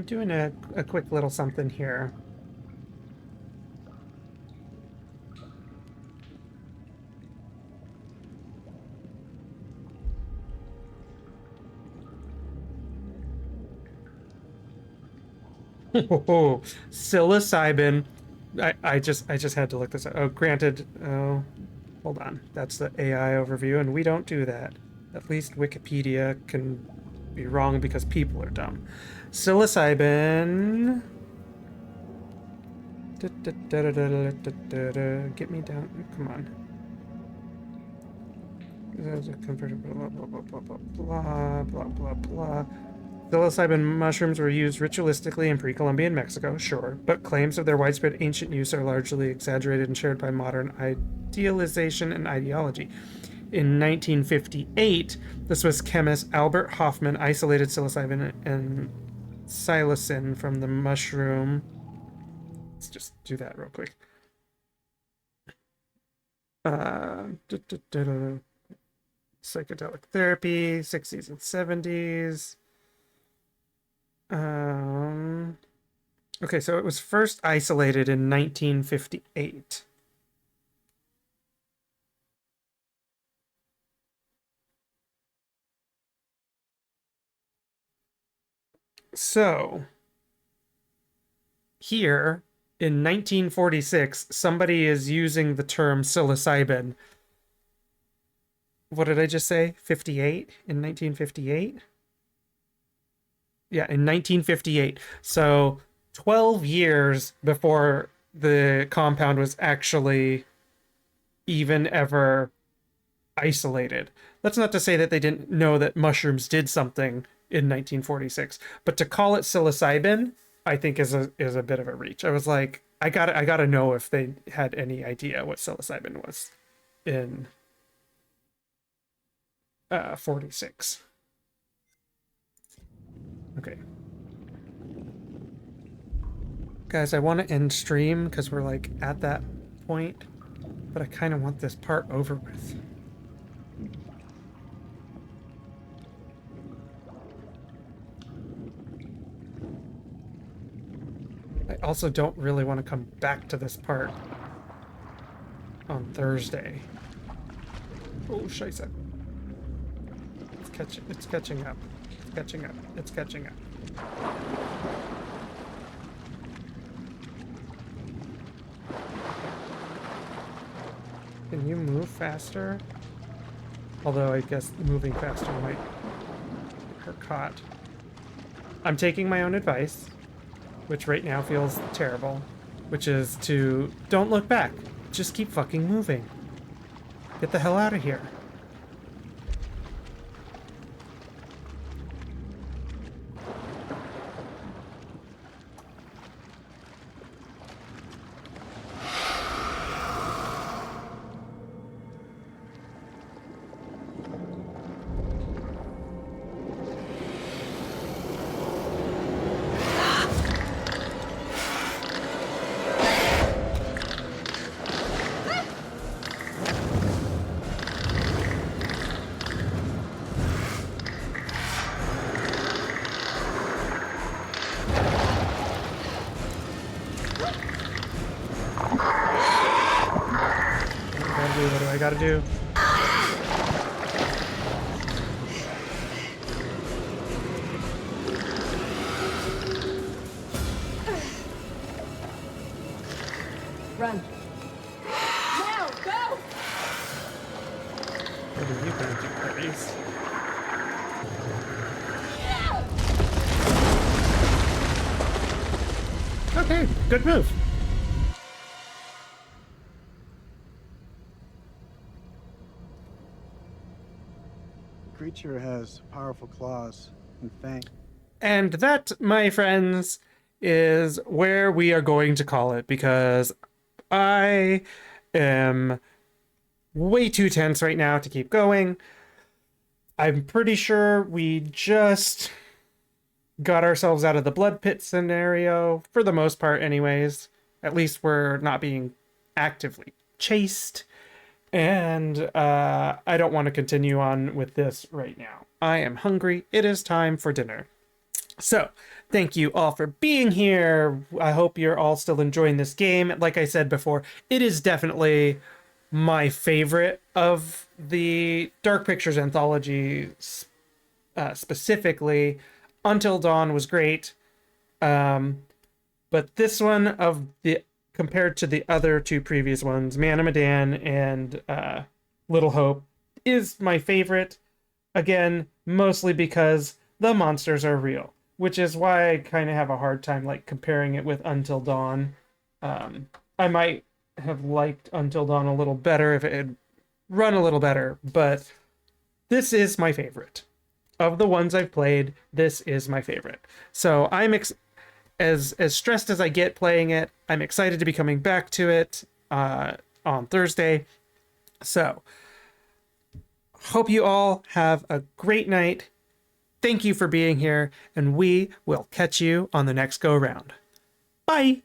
doing a quick little something here. Oh, psilocybin. I just had to look this up. Oh, granted. Oh, hold on. That's the AI overview, and we don't do that. At least Wikipedia can be wrong because people are dumb. Psilocybin. Get me down. Come on. Blah blah blah blah blah blah. Psilocybin mushrooms were used ritualistically in pre-Columbian Mexico, sure, but claims of their widespread ancient use are largely exaggerated and shared by modern idealization and ideology. In 1958, the Swiss chemist Albert Hofmann isolated psilocybin and psilocin from the mushroom. Let's just do that real quick. Psychedelic therapy, 60s and 70s. Okay, so it was first isolated in 1958. So, here in 1946, somebody is using the term psilocybin. What did I just say? 58? In 1958? Yeah, in 1958. So 12 years before the compound was actually even ever isolated. That's not to say that they didn't know that mushrooms did something in 1946, but to call it psilocybin, I think is a bit of a reach. I was like, I gotta know if they had any idea what psilocybin was in 46. Okay. Guys, I want to end stream because we're like at that point, but I kind of want this part over with. I also don't really want to come back to this part on Thursday. Oh, scheisse. It's catching up. It's catching up. It's catching up. Can you move faster? Although I guess moving faster might get her caught. I'm taking my own advice, which right now feels terrible, which is to don't look back. Just keep fucking moving. Get the hell out of here. What do I gotta do? Run. Now, go! What are you gonna do, Clarice? Okay, good move. The creature has powerful claws and fangs. And that, my friends, is where we are going to call it, because I am way too tense right now to keep going. I'm pretty sure we just got ourselves out of the blood pit scenario, for the most part anyways. At least we're not being actively chased. And I don't want to continue on with this right now. I am hungry. It is time for dinner. So, thank you all for being here. I hope you're all still enjoying this game. Like I said before, it is definitely my favorite of the Dark Pictures anthology, specifically. Until Dawn was great. But this one, compared to the other two previous ones, Man of Medan and Little Hope, is my favorite. Again, mostly because the monsters are real, which is why I kind of have a hard time like comparing it with Until Dawn. I might have liked Until Dawn a little better if it had run a little better, but this is my favorite. Of the ones I've played, this is my favorite. So I'm as stressed as I get playing it. I'm excited to be coming back to it on Thursday. So hope you all have a great night. Thank you for being here, and we will catch you on the next go round. Bye.